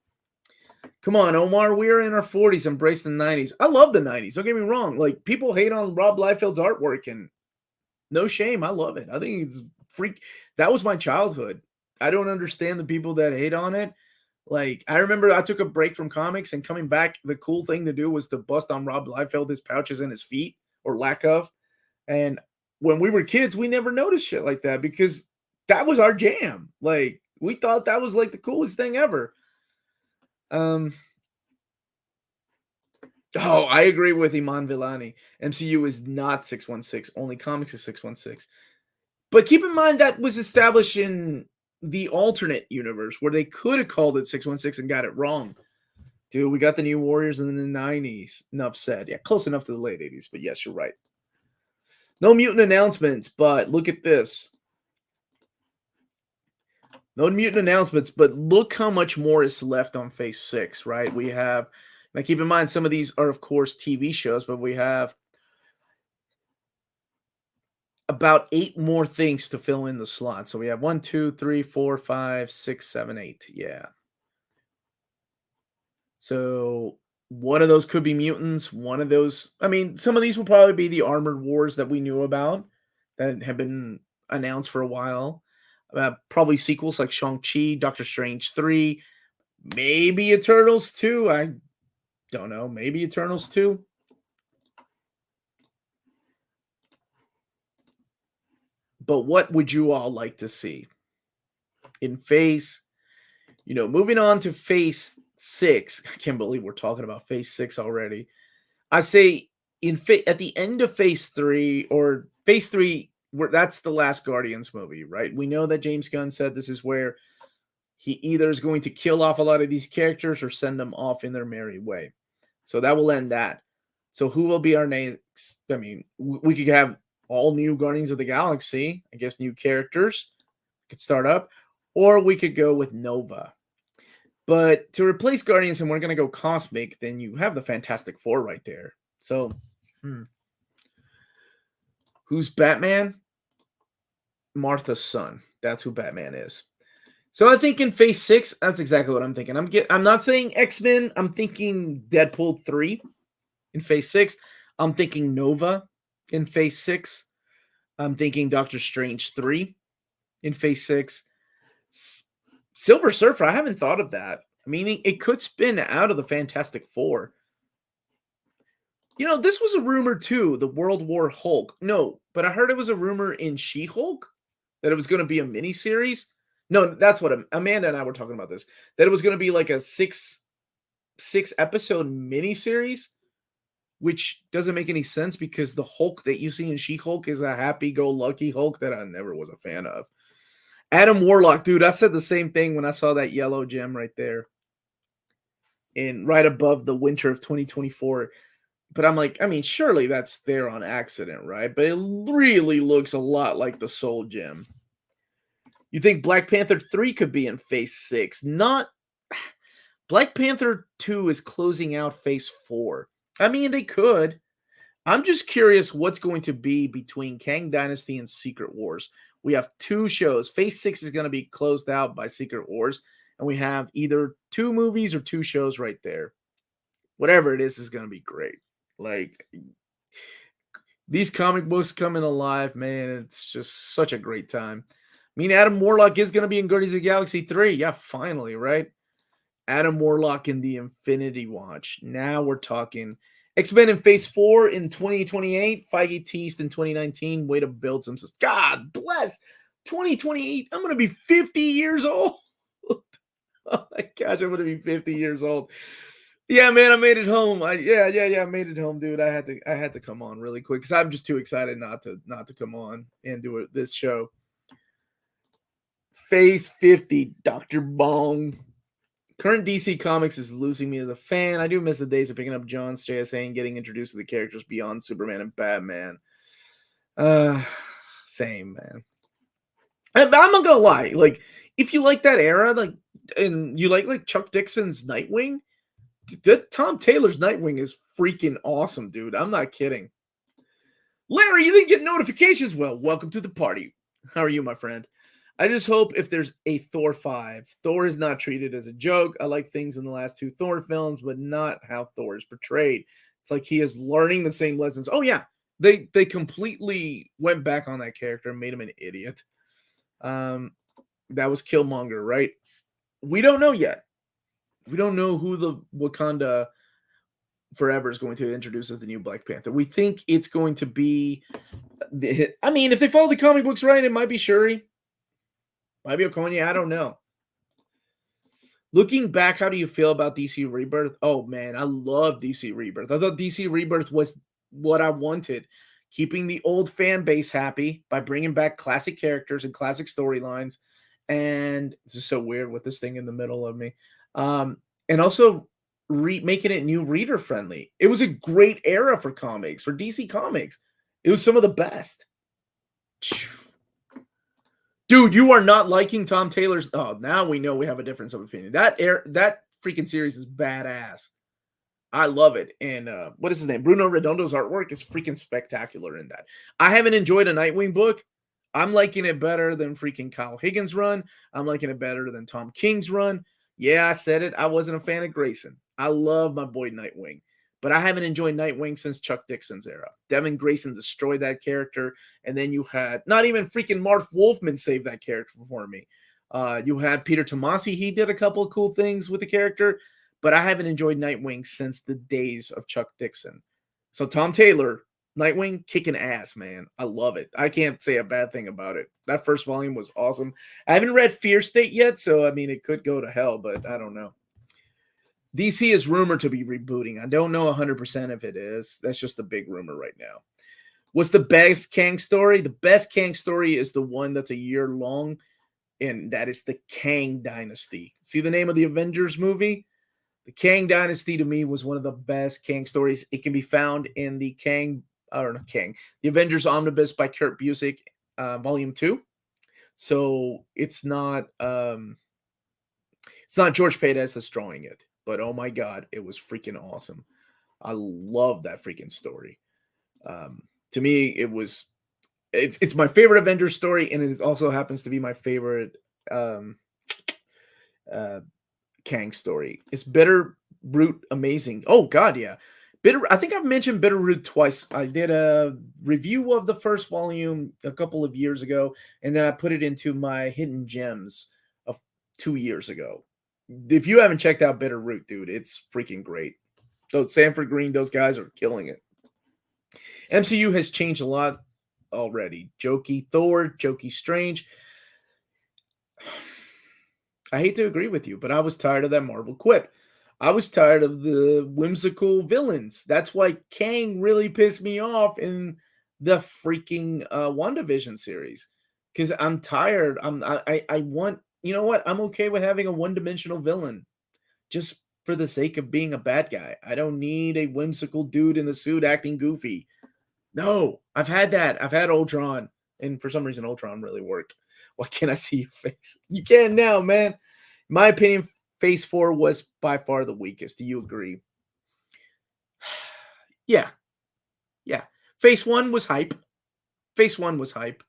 Come on, Omar. We are in our 40s. Embrace the 90s. I love the 90s. Don't get me wrong. Like, people hate on Rob Liefeld's artwork, and no shame. I love it. I think it's freak. That was my childhood. I don't understand the people that hate on it. Like, I remember I took a break from comics, and coming back, the cool thing to do was to bust on Rob Liefeld, his pouches in his feet, or lack of. And when we were kids, we never noticed shit like that because that was our jam. Like, we thought that was like the coolest thing ever. Oh, I agree with Iman Villani. MCU is not 616. Only comics is 616. But keep in mind that was established in the alternate universe where they could have called it 616 and got it wrong. Dude, we got the New Warriors in the 90s. Enough said. Yeah, close enough to the late 80s. But yes, you're right. No mutant announcements, but look at this. No mutant announcements, but look how much more is left on Phase 6, right? We have, now keep in mind, some of these are, of course, TV shows, but we have about 8 more things to fill in the slot. So we have 1, 2, 3, 4, 5, 6, 7, 8. Yeah. So one of those could be mutants. One of those, I mean, some of these will probably be the Armored Wars that we knew about that have been announced for a while. Probably sequels like Shang-Chi, Doctor Strange 3, maybe Eternals 2. I don't know. Maybe Eternals 2. But what would you all like to see in Phase? Moving on to Phase 6. I can't believe we're talking about Phase 6 already. I say at the end of Phase 3, or Phase 3 that's the last Guardians movie, right? We know that James Gunn said this is where he either is going to kill off a lot of these characters or send them off in their merry way. So that will end that. So who will be our next? I mean, we could have all new Guardians of the Galaxy, I guess new characters could start up, or we could go with Nova. But to replace Guardians and we're going to go cosmic, then you have the Fantastic Four right there. So, who's Batman? Martha's son. That's who Batman is. So I think in Phase 6, that's exactly what I'm thinking. I'm not saying X-Men. I'm thinking Deadpool 3 in Phase 6. I'm thinking Nova in Phase 6. I'm thinking Doctor Strange 3 in Phase 6. Silver Surfer, I haven't thought of that. Meaning it could spin out of the Fantastic Four. You know, this was a rumor too, the World War Hulk. No, but I heard it was a rumor in She-Hulk that it was going to be a miniseries. No, that's what Amanda and I were talking about this. That it was going to be like a six episode miniseries, which doesn't make any sense because the Hulk that you see in She-Hulk is a happy-go-lucky Hulk that I never was a fan of. Adam Warlock, dude, I said the same thing when I saw that yellow gem right there. And right above the winter of 2024. But I'm like, I mean, surely that's there on accident, right? But it really looks a lot like the Soul Gem. You think Black Panther 3 could be in Phase 6? Not. Black Panther 2 is closing out Phase 4. I mean, they could. I'm just curious what's going to be between Kang Dynasty and Secret Wars. We have 2 shows. Phase 6 is going to be closed out by Secret Wars. And we have either 2 movies or 2 shows right there. Whatever it is going to be great. Like, these comic books coming alive, man. It's just such a great time. I mean, Adam Warlock is going to be in Guardians of the Galaxy 3. Yeah, finally, right? Adam Warlock in the Infinity Watch. Now we're talking X-Men in Phase 4 in 2028. Feige teased in 2019. Way to build some. God bless. 2028. I'm going to be 50 years old. Oh my gosh, I'm going to be 50 years old. Yeah, man, I made it home. I made it home, dude. I had to come on really quick because I'm just too excited not to come on and do this show. Phase 50, Dr. Bong. Current DC Comics is losing me as a fan. I do miss the days of picking up John's JSA and getting introduced to the characters beyond Superman and Batman. Same, man. I'm not gonna lie. Like, if you like that era, like, and you like Chuck Dixon's Nightwing, Tom Taylor's Nightwing is freaking awesome, dude. I'm not kidding. Larry, you didn't get notifications? Well, welcome to the party. How are you, my friend? I just hope if there's a Thor 5, Thor is not treated as a joke. I like things in the last 2 Thor films, but not how Thor is portrayed. It's like he is learning the same lessons. Oh, yeah. They completely went back on that character and made him an idiot. That was Killmonger, right? We don't know yet. We don't know who the Wakanda Forever is going to introduce as the new Black Panther. We think it's going to be... I mean, if they follow the comic books right, it might be Shuri. Might be Okoye. I don't know. Looking back, how do you feel about DC Rebirth? Oh, man, I love DC Rebirth. I thought DC Rebirth was what I wanted. Keeping the old fan base happy by bringing back classic characters and classic storylines. And this is so weird with this thing in the middle of me. And also making it new reader friendly. It was a great era for comics, for DC Comics. It was some of the best. Dude, you are not liking Tom Taylor's. Oh, now we know we have a difference of opinion. That freaking series is badass. I love it. And what is his name? Bruno Redondo's artwork is freaking spectacular in that. I haven't enjoyed a Nightwing book. I'm liking it better than freaking Kyle Higgins' run. I'm liking it better than Tom King's run. Yeah, I said it. I wasn't a fan of Grayson. I love my boy Nightwing. But I haven't enjoyed Nightwing since Chuck Dixon's era. Devin Grayson destroyed that character. And then you had, not even freaking Marv Wolfman saved that character for me. You had Peter Tomasi. He did a couple of cool things with the character. But I haven't enjoyed Nightwing since the days of Chuck Dixon. So Tom Taylor, Nightwing, kicking ass, man. I love it. I can't say a bad thing about it. That first volume was awesome. I haven't read Fear State yet. So, I mean, it could go to hell. But I don't know. DC is rumored to be rebooting. I don't know 100% if it is. That's just a big rumor right now. What's the best Kang story? The best Kang story is the one that's a year long, and that is the Kang Dynasty. See the name of the Avengers movie? The Kang Dynasty to me was one of the best Kang stories. It can be found in the the Avengers Omnibus by Kurt Busiek, Volume 2. So it's not George Pérez that's drawing it, but oh my god, it was freaking awesome. I love that freaking story. To me, it's my favorite Avengers story, and it also happens to be my favorite uh, Kang story. It's Bitter Root amazing. Oh god, yeah. I think I've mentioned Bitter Root twice. I did a review of the first volume a couple of years ago, and then I put it into my hidden gems of 2 years ago. If you haven't checked out Bitter Root, dude, it's freaking great. So Sanford Green, those guys are killing it. MCU has changed a lot already. Jokey Thor, Jokey Strange. I hate to agree with you, but I was tired of that Marvel quip. I was tired of the whimsical villains. That's why Kang really pissed me off in the freaking WandaVision series. Because I'm tired. I want, you know what? I'm okay with having a one-dimensional villain. Just for the sake of being a bad guy. I don't need a whimsical dude in the suit acting goofy. No, I've had that. I've had Ultron. And for some reason, Ultron really worked. Why can't I see your face? You can now, man. In my opinion, Phase 4 was by far the weakest. Do you agree? Yeah. Yeah. Phase 1 was hype. Phase 1 was hype.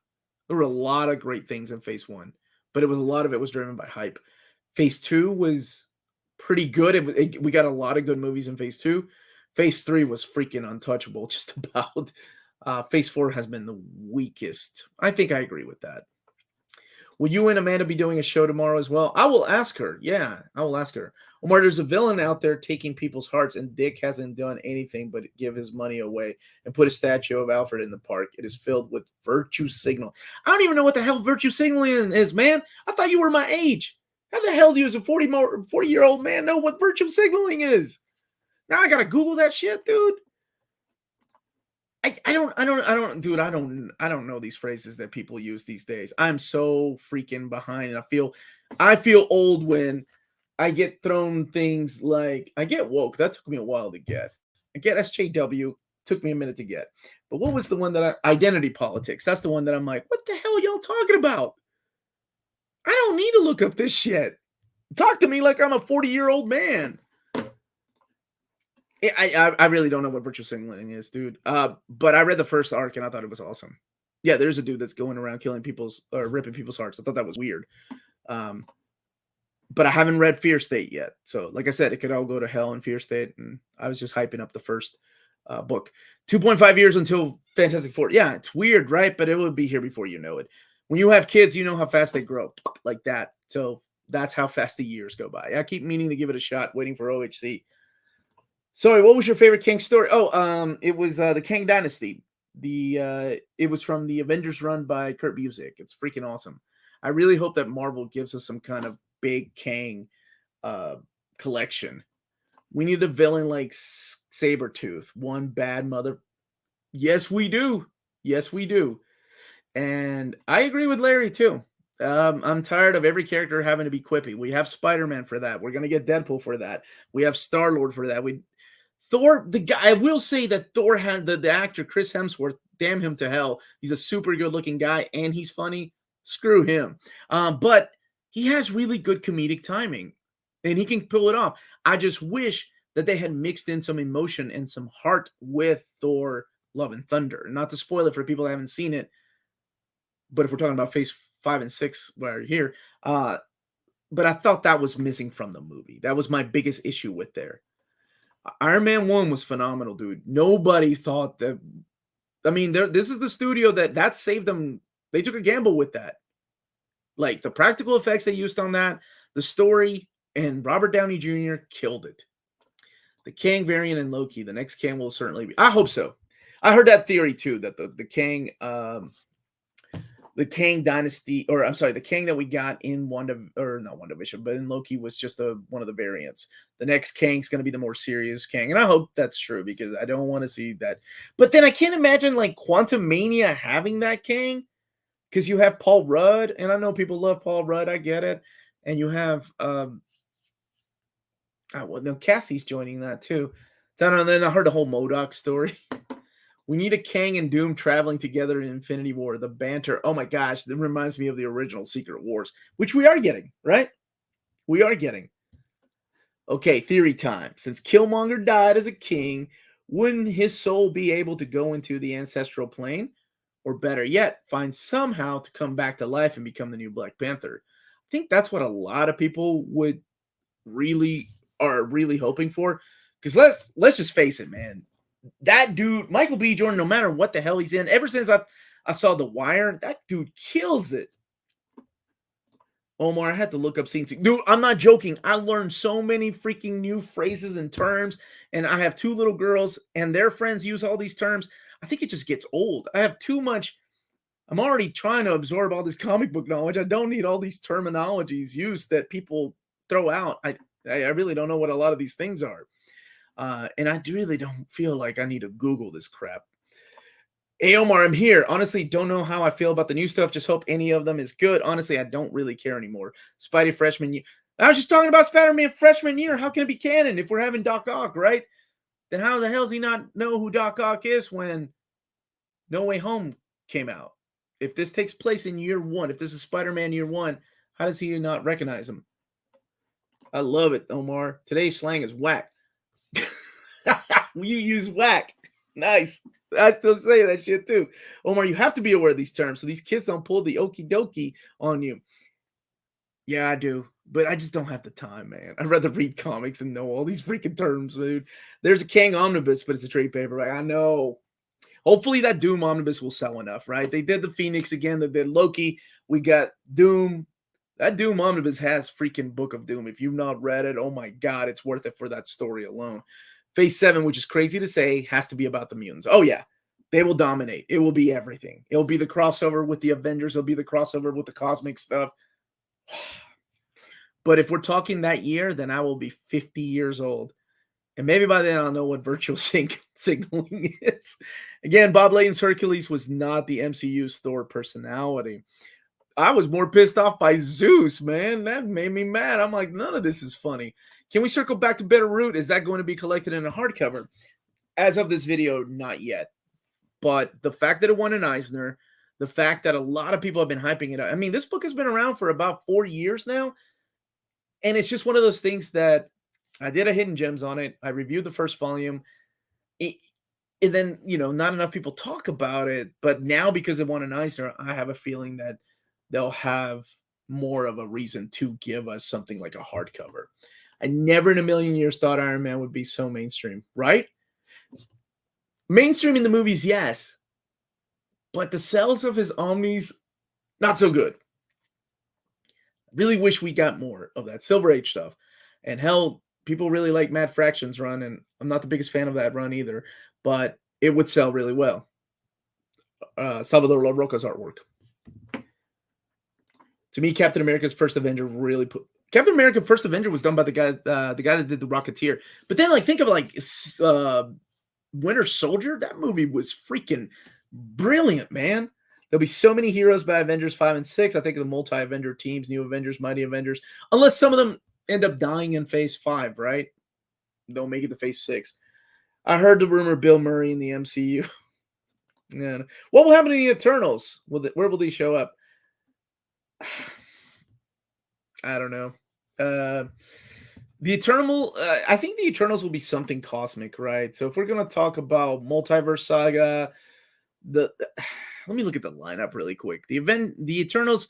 There were a lot of great things in Phase 1, but a lot of it was driven by hype. Phase 2 was pretty good. We got a lot of good movies in Phase 2. Phase 3 was freaking untouchable, just about. Phase 4 has been the weakest. I think I agree with that. Will you and Amanda be doing a show tomorrow as well? I will ask her. Yeah, I will ask her. Omar, there's a villain out there taking people's hearts, and Dick hasn't done anything but give his money away and put a statue of Alfred in the park. It is filled with virtue signal. I don't even know what the hell virtue signaling is, man. I thought you were my age. How the hell do you, as a 40-year-old man, know what virtue signaling is? Now I gotta Google that shit, dude. I don't know these phrases that people use these days. I'm so freaking behind, and I feel old when I get thrown things like I get woke. That took me a while to get. I get SJW. Took me a minute to get. But what was the one that identity politics? That's the one that I'm like, what the hell are y'all talking about? I don't need to look up this shit. Talk to me like I'm a 40-year-old man. I really don't know what virtue signaling is, dude. But I read the first arc and I thought it was awesome. Yeah, there's a dude that's going around killing ripping people's hearts. I thought that was weird. But I haven't read Fear State yet. So, like I said, it could all go to hell in Fear State. And I was just hyping up the first book. 2.5 years until Fantastic Four. Yeah, it's weird, right? But it will be here before you know it. When you have kids, you know how fast they grow like that. So that's how fast the years go by. I keep meaning to give it a shot, waiting for OHC. Sorry, what was your favorite Kang story? Oh, it was the Kang Dynasty. It was from the Avengers run by Kurt Busiek. It's freaking awesome. I really hope that Marvel gives us some kind of big Kang collection. We need a villain like Sabretooth, one bad mother. Yes, we do. Yes, we do. And I agree with Larry too. I'm tired of every character having to be quippy. We have Spider-Man for that. We're gonna get Deadpool for that. We have Star-Lord for that. Thor, the guy, I will say that Thor had the actor Chris Hemsworth, damn him to hell. He's a super good looking guy and he's funny. Screw him. But he has really good comedic timing and he can pull it off. I just wish that they had mixed in some emotion and some heart with Thor Love and Thunder. Not to spoil it for people that haven't seen it, but if we're talking about Phase 5 and 6 right here, but I thought that was missing from the movie. That was my biggest issue with there. Iron Man 1 was phenomenal, dude. Nobody thought that. I mean, this is the studio that saved them. They took a gamble with that. Like the practical effects they used on that, the story, and Robert Downey Jr. killed it. The Kang variant and Loki, the next Kang will certainly be. I hope so. I heard that theory too, that the Kang the Kang dynasty, or I'm sorry, the Kang that we got in Wanda, or not WandaVision, but in Loki was just one of the variants. The next Kang's going to be the more serious Kang, and I hope that's true because I don't want to see that. But then I can't imagine like Quantum Mania having that Kang because you have Paul Rudd, and I know people love Paul Rudd, I get it, and you have well, no, Cassie's joining that too. So, and then I heard the whole MODOK story. We need a Kang and Doom traveling together in Infinity War. The banter. Oh my gosh, that reminds me of the original Secret Wars, which we are getting, right? We are getting. Okay, theory time. Since Killmonger died as a king, wouldn't his soul be able to go into the ancestral plane? Or better yet, find somehow to come back to life and become the new Black Panther? I think that's what a lot of people are really hoping for. Because let's just face it, man. That dude, Michael B. Jordan, no matter what the hell he's in, ever since I saw The Wire, that dude kills it. Omar, I had to look up scenes. Dude, I'm not joking. I learned so many freaking new phrases and terms, and I have 2 little girls, and their friends use all these terms. I think it just gets old. I have too much. I'm already trying to absorb all this comic book knowledge. I don't need all these terminologies used that people throw out. I really don't know what a lot of these things are. And I really don't feel like I need to Google this crap. Hey, Omar, I'm here. Honestly, don't know how I feel about the new stuff. Just hope any of them is good. Honestly, I don't really care anymore. Spidey freshman year. I was just talking about Spider-Man freshman year. How can it be canon if we're having Doc Ock, right? Then how the hell does he not know who Doc Ock is when No Way Home came out? If this takes place in year 1, if this is Spider-Man year 1, how does he not recognize him? I love it, Omar. Today's slang is whack. You use whack. Nice. I still say that shit too. Omar, you have to be aware of these terms so these kids don't pull the okie dokie on you. Yeah, I do. But I just don't have the time, man. I'd rather read comics and know all these freaking terms, dude. There's a Kang omnibus, but it's a trade paperback. I know. Hopefully that Doom omnibus will sell enough, right? They did the Phoenix again. They did Loki. We got Doom. That Doom omnibus has freaking Book of Doom. If you've not read it, oh my God, it's worth it for that story alone. Phase 7, which is crazy to say, has to be about the mutants. Oh, yeah. They will dominate. It will be everything. It'll be the crossover with the Avengers. It'll be the crossover with the cosmic stuff. But if we're talking that year, then I will be 50 years old. And maybe by then I'll know what virtual signaling is. Again, Bob Layton's Hercules was not the MCU's Thor personality. I was more pissed off by Zeus, man. That made me mad. I'm like, none of this is funny. Can we circle back to Better Root? Is that going to be collected in a hardcover? As of this video, not yet. But the fact that it won an Eisner, the fact that a lot of people have been hyping it up. I mean, this book has been around for about 4 years now. And it's just one of those things that I did a Hidden Gems on it. I reviewed the first volume. And then, not enough people talk about it. But now because it won an Eisner, I have a feeling that they'll have more of a reason to give us something like a hardcover. I never in a million years thought Iron Man would be so mainstream, right? Mainstream in the movies, yes. But the sales of his Omnis, not so good. Really wish we got more of that Silver Age stuff. And hell, people really like Matt Fraction's run, and I'm not the biggest fan of that run either, but it would sell really well. Salvador La Roca's artwork. To me, Captain America's First Avenger really put... Captain America First Avenger was done by the guy that did The Rocketeer. But then, think of Winter Soldier. That movie was freaking brilliant, man. There'll be so many heroes by Avengers 5 and 6. I think of the multi-Avenger teams, New Avengers, Mighty Avengers. Unless some of them end up dying in Phase 5, right? They'll make it to Phase 6. I heard the rumor Bill Murray in the MCU. Yeah. What will happen to the Eternals? Where will they show up? I don't know. I think the Eternals will be something cosmic, right? So if we're going to talk about Multiverse Saga, let me look at the lineup really quick. The Eternals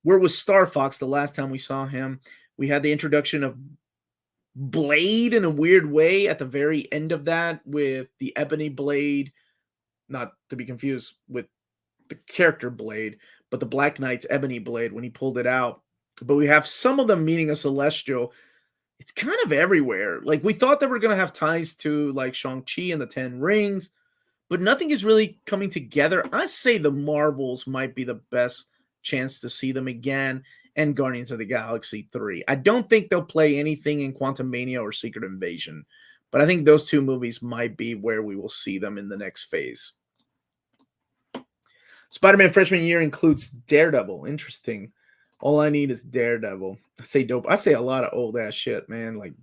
were with Star Fox the last time we saw him. We had the introduction of Blade in a weird way at the very end of that with the Ebony Blade, not to be confused with the character Blade, but the Black Knight's Ebony Blade when he pulled it out. But we have some of them meaning a Celestial. It's kind of everywhere. We thought that we're going to have ties to Shang-Chi and the Ten Rings, but nothing is really coming together. I say the Marvels might be the best chance to see them again, and Guardians of the Galaxy 3. I don't think they'll play anything in Quantum Mania or Secret Invasion, but I think those two movies might be where we will see them in the next phase. Spider-Man freshman year includes Daredevil. Interesting. All I need is Daredevil. I say dope. I say a lot of old ass shit, man. Like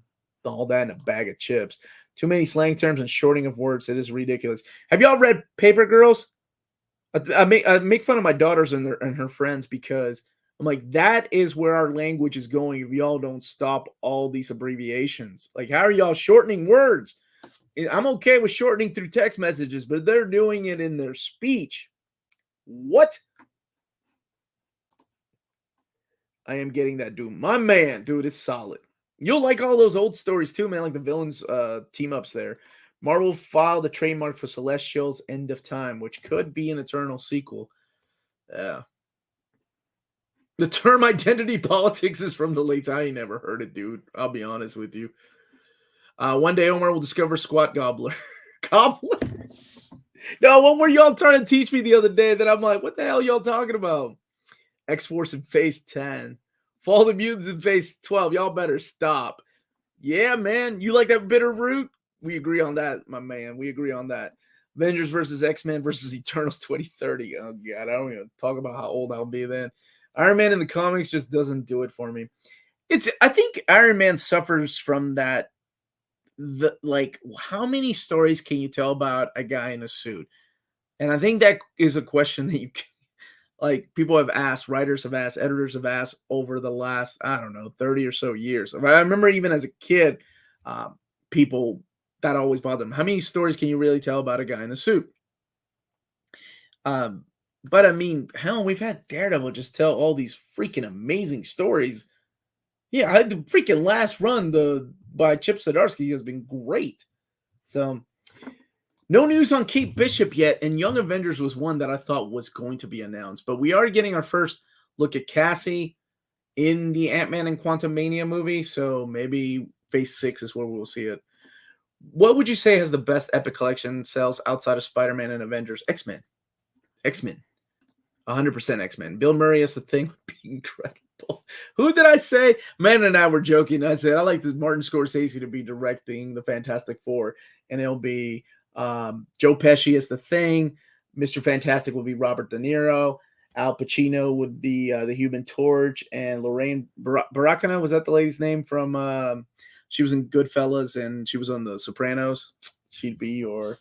all that in a bag of chips. Too many slang terms and shorting of words. It is ridiculous. Have y'all read Paper Girls? I make fun of my daughters and her friends because I'm like, that is where our language is going if y'all don't stop all these abbreviations. Like, how are y'all shortening words? I'm okay with shortening through text messages, but they're doing it in their speech. What? I am getting that, dude. My man, dude, it's solid. You'll like all those old stories too, man, like the villains team ups there. Marvel filed a trademark for Celestial's End of Time, which could be an eternal sequel. Yeah. The term identity politics is from the late. I ain't never heard it, dude. I'll be honest with you. One day Omar will discover Squat Gobbler. Gobbler? No, what were y'all trying to teach me the other day that I'm like, what the hell y'all talking about? X-Force in Phase 10. Fall of the Mutants in Phase 12. Y'all better stop. Yeah, man. You like that bitter root? We agree on that, my man. We agree on that. Avengers versus X-Men versus Eternals 2030. Oh, God. I don't even talk about how old I'll be then. Iron Man in the comics just doesn't do it for me. I think Iron Man suffers from that. How many stories can you tell about a guy in a suit? And I think that is a question that you can, like, people have asked, writers have asked, editors have asked over the last, I don't know, 30 or so years. I remember even as a kid, people, that always bothered them. How many stories can you really tell about a guy in a suit? But I mean, hell, we've had Daredevil just tell all these freaking amazing stories. Yeah, the freaking last run by Chip Zdarsky has been great. So, no news on Kate Bishop yet, and Young Avengers was one that I thought was going to be announced. But we are getting our first look at Cassie in the Ant-Man and Quantumania movie, so maybe Phase 6 is where we'll see it. What would you say has the best Epic Collection sales outside of Spider-Man and Avengers? X-Men. 100% X-Men. Bill Murray as the Thing would be incredible. Who did I say? Man and I were joking. I said I like Martin Scorsese to be directing the Fantastic Four, and it'll be Joe Pesci as the Thing. Mr. Fantastic will be Robert De Niro. Al Pacino would be the Human Torch, and Lorraine Baracana, was that the lady's name from? She was in Goodfellas and she was on The Sopranos. She'd be your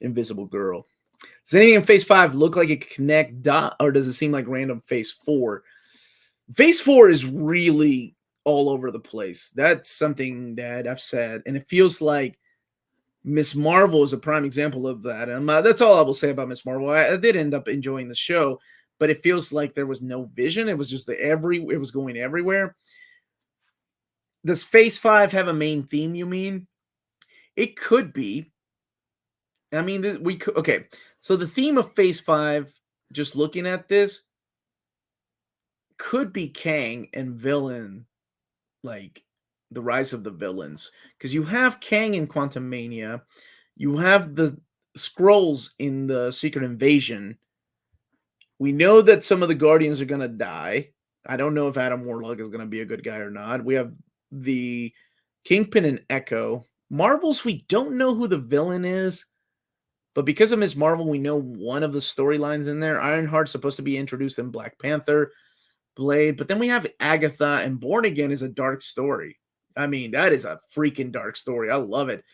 Invisible Girl. Does anything in Phase 5 look like it can connect, or does it seem like random Phase 4? Phase 4 is really all over the place. That's something that I've said, and it feels like Miss Marvel is a prime example of that. And that's all I will say about Miss Marvel. I did end up enjoying the show, but it feels like there was no vision. It was just it was going everywhere. Does Phase 5 have a main theme, you mean? It could be. I mean, we could. Okay, so the theme of Phase 5, just looking at this, could be Kang and villain, like the rise of the villains. Because you have Kang in Quantumania, you have the Skrulls in the Secret Invasion. We know that some of the Guardians are going to die. I don't know if Adam Warlock is going to be a good guy or not. We have the Kingpin and Echo. Marvels, we don't know who the villain is. But because of Ms. Marvel, we know one of the storylines in there. Ironheart's supposed to be introduced in Black Panther, Blade. But then we have Agatha, and Born Again is a dark story. I mean, that is a freaking dark story. I love it.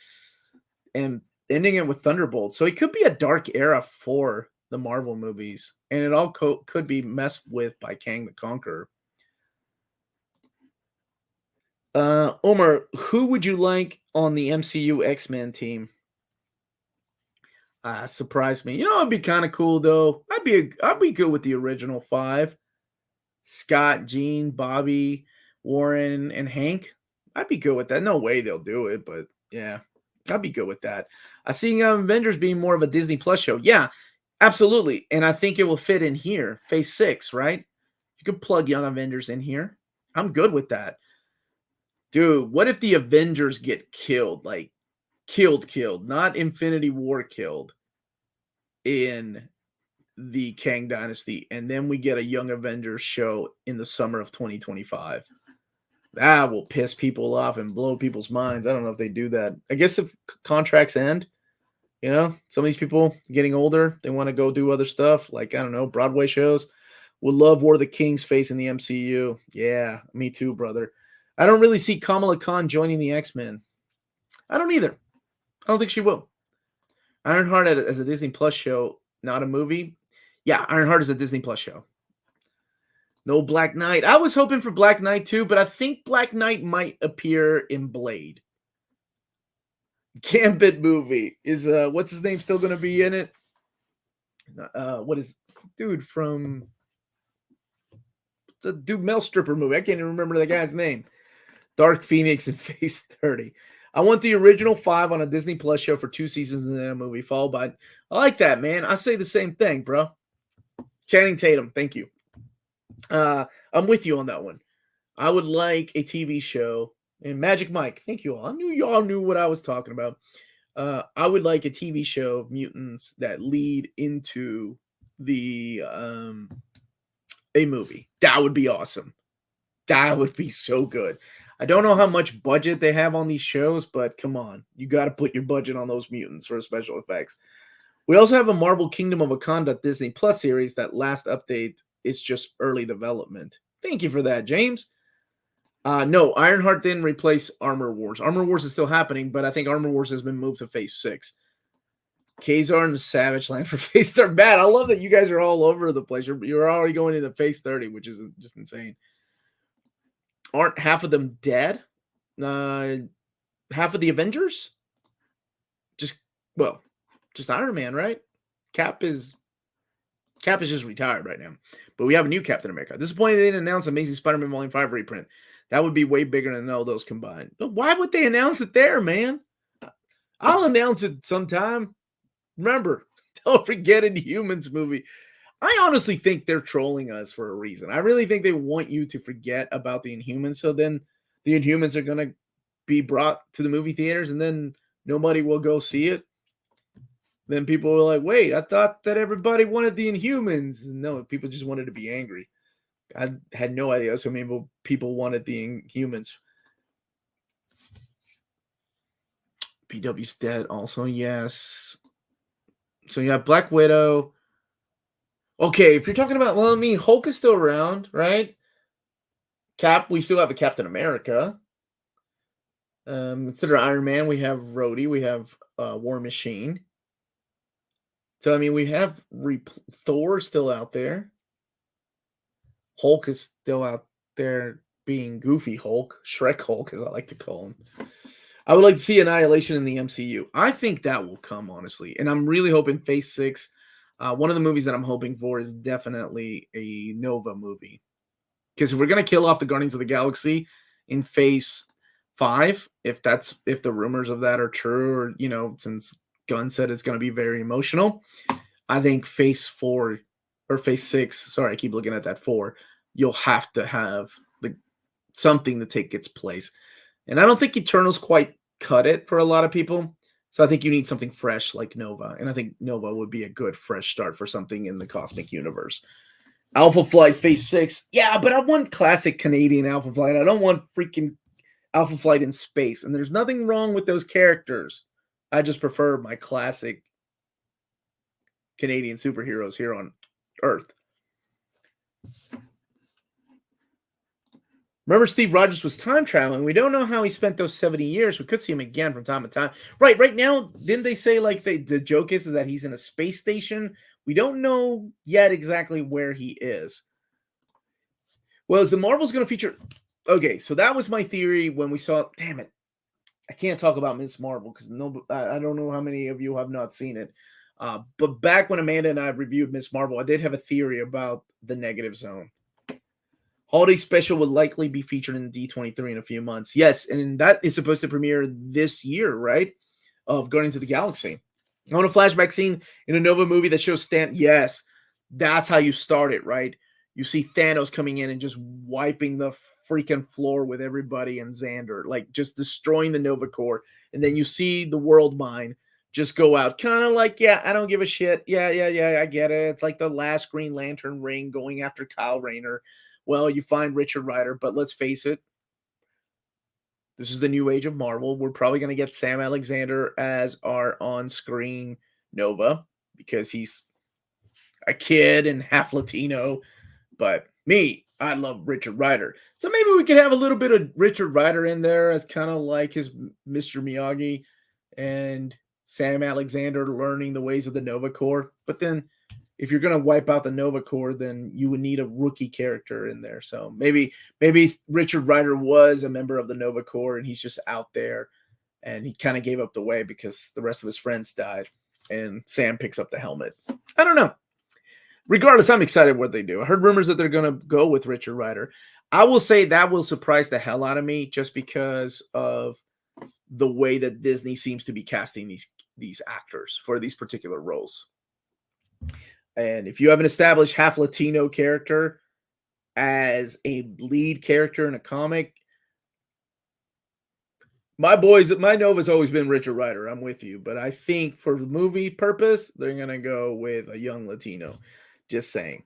And ending it with Thunderbolt. So it could be a dark era for the Marvel movies. And it all could be messed with by Kang the Conqueror. Omar, who would you like on the MCU X-Men team? Surprised me. You know, it'd be kind of cool though. I'd be good with the original 5. Scott, Jean, Bobby, Warren, and Hank. I'd be good with that. No way they'll do it, but yeah, I'd be good with that. I see Avengers being more of a Disney Plus show. Yeah, absolutely. And I think it will fit in here. Phase 6, right? You can plug Young Avengers in here. I'm good with that. Dude, what if the Avengers get killed? Like, killed, not Infinity War killed. in the Kang Dynasty, and then we get a Young Avengers show in the summer of 2025. That will piss people off and blow people's minds. I don't know if they do that. I guess if contracts end, some of these people getting older, they want to go do other stuff, like, I don't know, Broadway shows. Would love War of the Kings face in the MCU. Yeah, me too, brother. I don't really see Kamala Khan joining the X-Men. I don't either. I don't think she will. Ironheart as a Disney Plus show, not a movie. Yeah, Ironheart is a Disney Plus show. No Black Knight. I was hoping for Black Knight too, but I think Black Knight might appear in Blade. Gambit movie. Is what's his name still going to be in it? What is dude from the dude Mel Stripper movie? I can't even remember the guy's name. Dark Phoenix and Phase 30. I want the original 5 on a Disney Plus show for 2 seasons and then a movie, followed by. I like that, man. I say the same thing, bro. Channing Tatum, thank you. I'm with you on that one. I would like a TV show. And Magic Mike, thank you all. I knew y'all knew what I was talking about. I would like a TV show of mutants that lead into the a movie. That would be awesome. That would be so good. I don't know how much budget they have on these shows, but come on. You got to put your budget on those mutants for special effects. We also have a Marvel Kingdom of Wakanda Disney Plus series. That last update is just early development. Thank you for that, James. No, Ironheart didn't replace Armor Wars. Armor Wars is still happening, but I think Armor Wars has been moved to Phase 6. Kazar and the Savage Land for Phase 30. Matt, I love that you guys are all over the place. You're already going into Phase 30, which is just insane. Aren't half of them dead? Half of the Avengers? Just Iron Man, right? Cap is just retired right now. But we have a new Captain America. Disappointed they didn't announce Amazing Spider-Man Volume 5 reprint. That would be way bigger than all those combined. But why would they announce it there, man? I'll announce it sometime. Remember, don't forget Inhumans movie. I honestly think they're trolling us for a reason. I really think they want you to forget about the Inhumans, so then the Inhumans are going to be brought to the movie theaters, and then nobody will go see it. Then people were like, wait, I thought that everybody wanted the Inhumans. No, people just wanted to be angry. I had no idea so many people wanted the Inhumans. PW's dead also, yes. So you have Black Widow. Okay, if you're talking about, Hulk is still around, right? Cap, we still have a Captain America. Instead of Iron Man, we have Rhodey, we have War Machine. So, we have Thor still out there. Hulk is still out there being Goofy Hulk, Shrek Hulk, as I like to call him. I would like to see Annihilation in the MCU. I think that will come, honestly. And I'm really hoping Phase 6, one of the movies that I'm hoping for is definitely a Nova movie. Because if we're going to kill off the Guardians of the Galaxy in Phase 5, if the rumors of that are true, or, since Gunn said it's going to be very emotional, I think Phase 4 or Phase 6, sorry, I keep looking at that 4, you'll have to have something to take its place. And I don't think Eternals quite cut it for a lot of people. So I think you need something fresh like Nova. And I think Nova would be a good fresh start for something in the cosmic universe. Alpha Flight Phase 6. Yeah, but I want classic Canadian Alpha Flight. I don't want freaking Alpha Flight in space. And there's nothing wrong with those characters. I just prefer my classic Canadian superheroes here on Earth. Remember, Steve Rogers was time traveling. We don't know how he spent those 70 years. We could see him again from time to time. Right now, didn't they say the joke is that he's in a space station? We don't know yet exactly where he is. Well, is the Marvel's going to feature? Okay, so that was my theory when we saw. Damn it, I can't talk about Ms. Marvel because I don't know how many of you have not seen it. But back when Amanda and I reviewed Ms. Marvel, I did have a theory about the Negative Zone. Holiday special will likely be featured in D23 in a few months. Yes, and that is supposed to premiere this year, right? Of Guardians of the Galaxy. I want a flashback scene in a Nova movie that shows Stan. Yes, that's how you start it, right? You see Thanos coming in and just wiping the freaking floor with everybody and Xander, like just destroying the Nova Corps. And then you see the World Mine just go out. Kind of like, yeah, I don't give a shit. Yeah, yeah, yeah, I get it. It's like the last Green Lantern ring going after Kyle Rayner. Well, you find Richard Rider, but let's face it, this is the new age of Marvel. We're probably going to get Sam Alexander as our on screen Nova because he's a kid and half Latino. But me, I love Richard Rider. So maybe we could have a little bit of Richard Rider in there as kind of like his Mr. Miyagi and Sam Alexander learning the ways of the Nova Corps. But then if you're going to wipe out the Nova Corps, then you would need a rookie character in there. So maybe Richard Rider was a member of the Nova Corps and he's just out there and he kind of gave up the way because the rest of his friends died and Sam picks up the helmet. I don't know. Regardless, I'm excited what they do. I heard rumors that they're going to go with Richard Rider. I will say that will surprise the hell out of me just because of the way that Disney seems to be casting these actors for these particular roles. And if you have an established half Latino character as a lead character in a comic, my Nova's always been Richard Rider. I'm with you. But I think for the movie purpose, they're going to go with a young Latino. Just saying.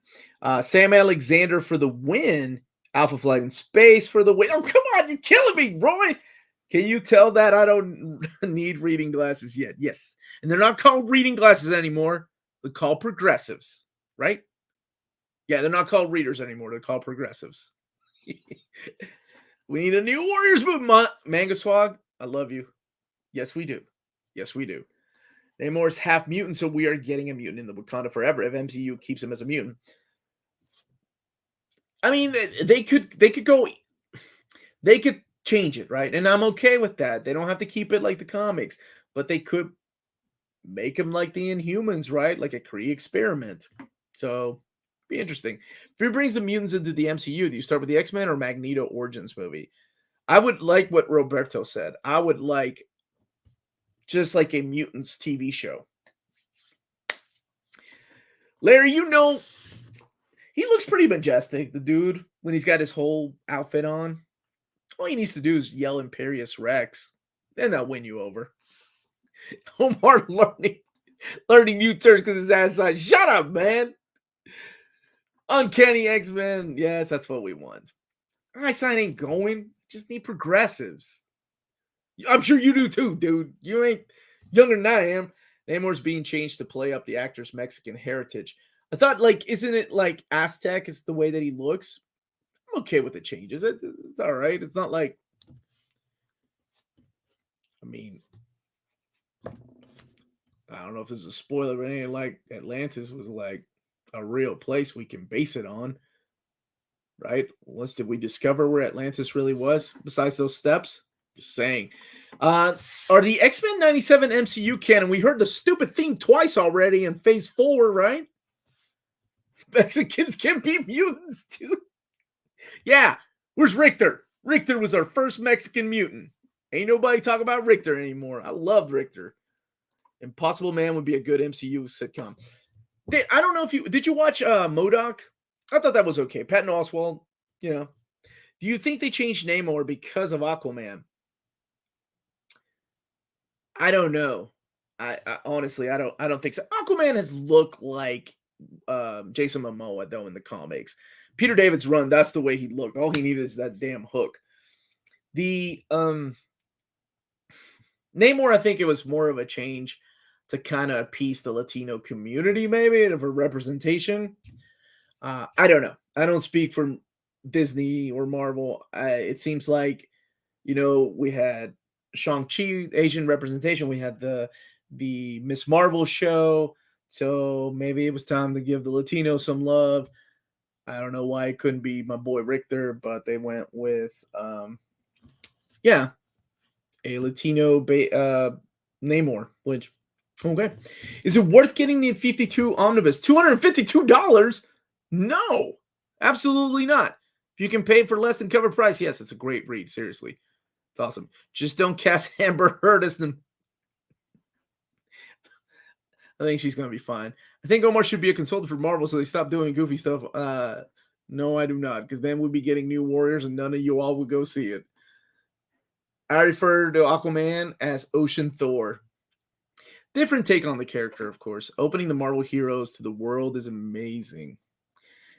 Sam Alexander for the win. Alpha Flight in Space for the win. Oh, come on. You're killing me, Roy. Can you tell that I don't need reading glasses yet? Yes. And they're not called reading glasses anymore. They're called progressives, right? Yeah, they're not called readers anymore. They're called progressives. We need a new Warriors move, Manga Swag. I love you. Yes, we do. Yes, we do. Namor's half mutant, so we are getting a mutant in the Wakanda Forever if MCU keeps him as a mutant. I mean, they could change it, right? And I'm okay with that. They don't have to keep it like the comics, but they could make him like the Inhumans, right? Like a Kree experiment. So, be interesting. If he brings the mutants into the MCU, do you start with the X-Men or Magneto Origins movie? I would like what Roberto said. I would like just like a mutants TV show. Larry, he looks pretty majestic, the dude, when he's got his whole outfit on. All he needs to do is yell Imperious Rex. Then they'll win you over. Omar learning new terms because his ass side. Shut up, man. Uncanny X-Men. Yes, that's what we want. Einstein ain't going. Just need progressives. I'm sure you do too, dude. You ain't younger than I am. Namor's being changed to play up the actor's Mexican heritage. I thought, isn't it like Aztec is the way that he looks? I'm okay with the changes. It's all right. It's not like, I mean, I don't know if this is a spoiler, but anything like Atlantis was like a real place we can base it on, right? Once did we discover where Atlantis really was besides those steps? Just saying. Are the X-Men 97 MCU canon? We heard the stupid theme twice already in Phase 4, right? Mexicans can be mutants too. Yeah, where's Richter? Richter was our first Mexican mutant. Ain't nobody talk about Richter anymore. I loved Richter. Impossible Man would be a good MCU sitcom. I don't know if did you watch MODOK? I thought that was okay. Patton Oswalt, Do you think they changed Namor because of Aquaman? I don't know. I honestly, I don't think so. Aquaman has looked like Jason Momoa though in the comics. Peter David's run, that's the way he looked. All he needed is that damn hook. The Namor, I think it was more of a change to kind of appease the Latino community, maybe, of a representation. I don't know. I don't speak for Disney or Marvel. It seems like, we had Shang-Chi, Asian representation. We had the Miss Marvel show. So maybe it was time to give the Latino some love. I don't know why it couldn't be my boy Richter, but they went with, a Latino Namor, which, okay. Is it worth getting the 52 Omnibus? $252? No, absolutely not. If you can pay for less than cover price, yes, it's a great read. Seriously. It's awesome. Just don't cast Amber Heard as the... I think she's going to be fine. I think Omar should be a consultant for Marvel so they stop doing goofy stuff. No, I do not, because then we'd be getting new Warriors and none of you all would go see it. I refer to Aquaman as Ocean Thor. Different take on the character, of course. Opening the Marvel heroes to the world is amazing.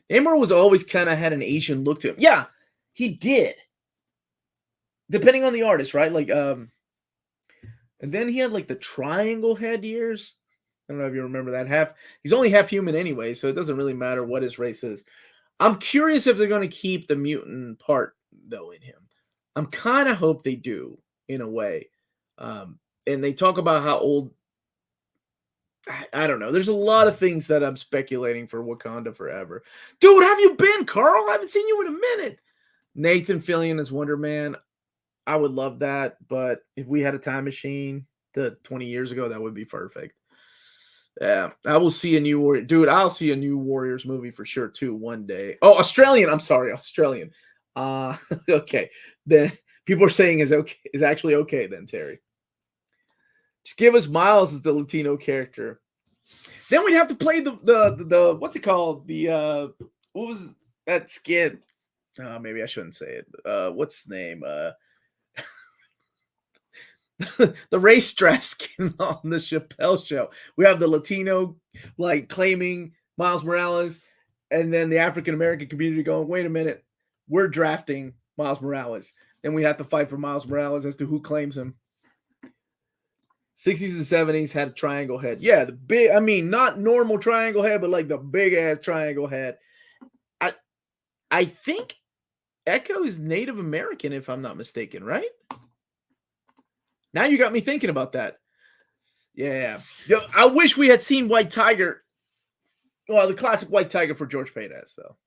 Namor was always kind of had an Asian look to him. Yeah, he did. Depending on the artist, right? Like, and then he had like the triangle head years. I don't know if you remember that. He's only half human anyway, so it doesn't really matter what his race is. I'm curious if they're going to keep the mutant part though in him. I'm kind of hope they do in a way. And they talk about how old. I don't know. There's a lot of things that I'm speculating for Wakanda Forever. Dude, have you been, Carl? I haven't seen you in a minute. Nathan Fillion as Wonder Man. I would love that, but if we had a time machine to 20 years ago, that would be perfect. Yeah, I will see a new Warrior. Dude, I'll see a new Warriors movie for sure, too, one day. Oh, Australian. I'm sorry, Australian. Okay. Then people are saying is actually okay then, Terry. Just give us Miles as the Latino character. Then we'd have to play the what's it called? The what was that skit? Maybe I shouldn't say it. What's his name? The race strap skin on the Chappelle show. We have the Latino like claiming Miles Morales, and then the African American community going, wait a minute, we're drafting Miles Morales. Then we have to fight for Miles Morales as to who claims him. 60s and 70s had a triangle head. Yeah, the big, I mean, not normal triangle head, but like the big ass triangle head. I think Echo is Native American, if I'm not mistaken, right? Now you got me thinking about that. Yeah. Yo, I wish we had seen White Tiger. Well, the classic White Tiger for George Paytas, though.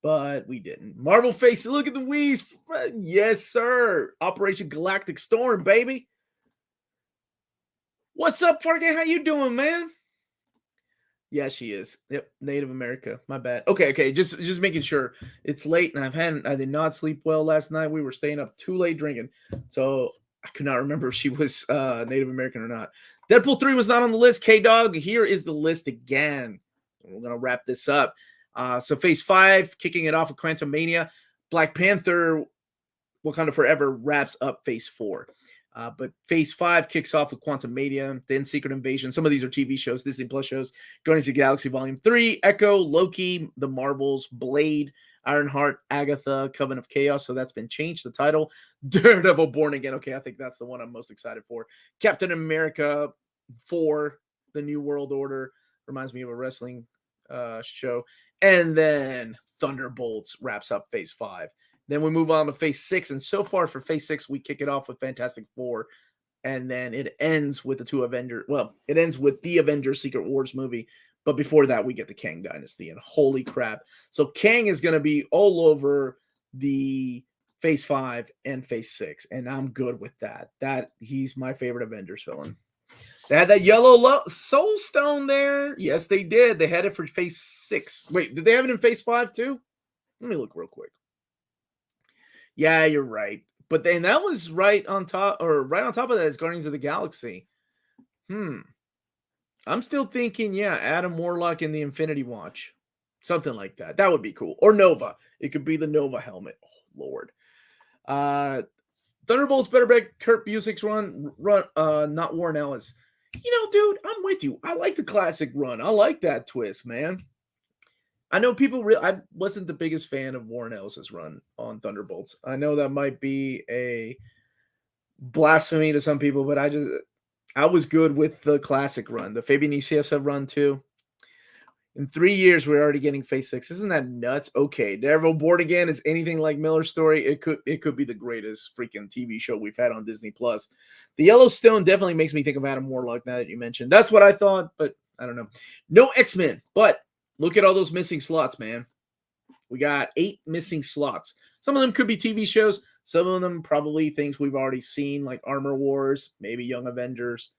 But we didn't. Marvel face, look at the Wheeze. Yes, sir. Operation Galactic Storm, baby. What's up, Fargate? How you doing, man? Yeah, she is. Yep, Native America. My bad. Okay. Just making sure. It's late, and I did not sleep well last night. We were staying up too late drinking, so I could not remember if she was Native American or not. Deadpool 3 was not on the list. K-Dog, here is the list again. We're going to wrap this up. So Phase 5, kicking it off with Quantumania. Black Panther, Wakanda Forever wraps up Phase 4. But Phase 5 kicks off with Quantumania, then Secret Invasion. Some of these are TV shows, Disney Plus shows. Guardians of the Galaxy Volume 3, Echo, Loki, The Marvels, Blade, Ironheart, Agatha, Coven of Chaos. So that's been changed, the title. Daredevil Born Again. Okay, I think that's the one I'm most excited for. Captain America 4, The New World Order. Reminds me of a wrestling show. And then Thunderbolts wraps up Phase 5. Then we move on to Phase 6. And so far for Phase 6, we kick it off with Fantastic Four. And then it ends with the two Avengers. Well, it ends with the Avengers Secret Wars movie. But before that, we get the Kang Dynasty. And holy crap. So Kang is going to be all over the Phase 5 and Phase 6. And I'm good with that. He's my favorite Avengers villain. They had that yellow soul stone there. Yes, they did. They had it for Phase 6. Wait, did they have it in Phase 5 too? Let me look real quick. Yeah, you're right. But then that was right on top of that is Guardians of the Galaxy. I'm still thinking, yeah, Adam Warlock in the Infinity Watch. Something like that. That would be cool. Or Nova. It could be the Nova helmet. Oh, Lord. Thunderbolts better break Kurt Busiek's run, not Warren Ellis. You know, dude, I'm with you. I like the classic run. I like that twist, man. I know people I wasn't the biggest fan of Warren Ellis's run on Thunderbolts. I know that might be a blasphemy to some people, but I was good with the classic run, the Fabian Nicieza run too. In 3 years, we're already getting Phase 6. Isn't that nuts? Okay, Daredevil Born Again is anything like Miller's Story. It could be the greatest freaking TV show we've had on Disney Plus. The Yellowstone definitely makes me think of Adam Warlock now that you mentioned. That's what I thought, but I don't know. No X-Men, but look at all those missing slots, man. We got 8 missing slots. Some of them could be TV shows. Some of them probably things we've already seen, like Armor Wars, maybe Young Avengers.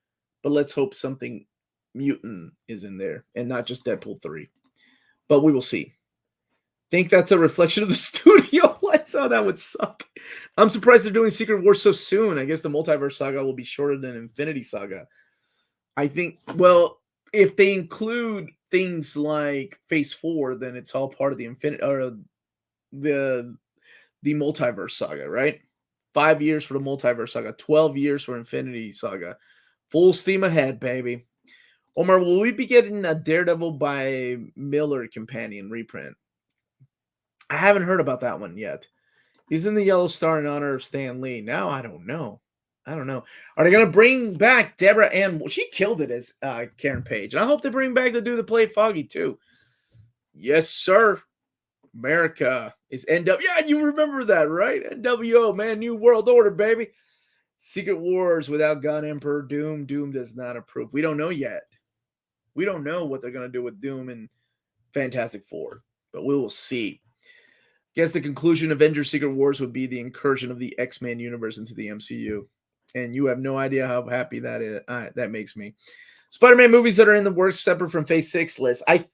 But let's hope something mutant is in there and not just Deadpool 3. But we will see. Think that's a reflection of the studio lights? Oh, that would suck. I'm surprised they're doing Secret Wars so soon. I guess the Multiverse Saga will be shorter than Infinity Saga. I think, well, if they include things like Phase 4, then it's all part of the the Multiverse Saga, right? 5 years for the Multiverse Saga, 12 years for Infinity Saga, Full steam ahead, baby. Omar, will we be getting a Daredevil by Miller companion reprint? I haven't heard about that one yet. He's in the Yellow Star in honor of Stan Lee. Now I don't know. I don't know. Are they going to bring back Deborah Ann? Well, she killed it as Karen Page. And I hope they bring back the dude that played Foggy too. Yes, sir. America is NW. Yeah, you remember that, right? NWO, man. New World Order, baby. Secret Wars without God Emperor Doom. Doom does not approve. We don't know yet. We don't know what they're going to do with Doom and Fantastic Four, but we will see. Guess the conclusion of Avengers Secret Wars would be the incursion of the X-Men universe into the MCU. And you have no idea how happy that is. That makes me. Spider-Man movies that are in the works separate from Phase 6 list. I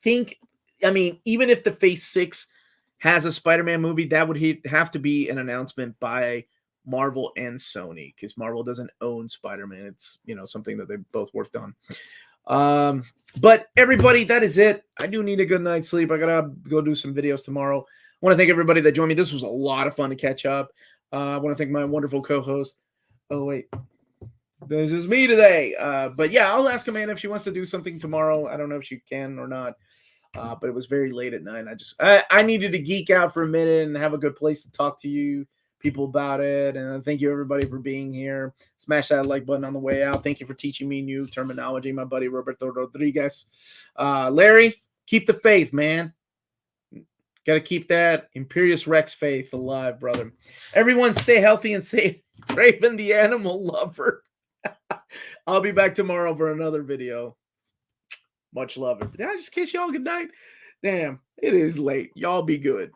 mean, even if the Phase 6 has a Spider-Man movie, that would have to be an announcement by Marvel and Sony, because Marvel doesn't own Spider-Man. It's, something that they both worked on. But everybody, that is it. I do need a good night's sleep. I gotta go do some videos tomorrow. I want to thank everybody that joined me. This was a lot of fun to catch up. I want to thank my wonderful co-host. Oh, wait. This is me today. But yeah, I'll ask Amanda if she wants to do something tomorrow. I don't know if she can or not. But it was very late at night. I needed to geek out for a minute and have a good place to talk to you people about it. And thank you, everybody, for being here. Smash that like button on the way out. Thank you for teaching me new terminology, my buddy Roberto Rodriguez. Larry, keep the faith, man. Got to keep that Imperious Rex faith alive, brother. Everyone stay healthy and safe. Raven the animal lover. I'll be back tomorrow for another video. Much love. Did I just kiss y'all good night? Damn, it is late. Y'all be good.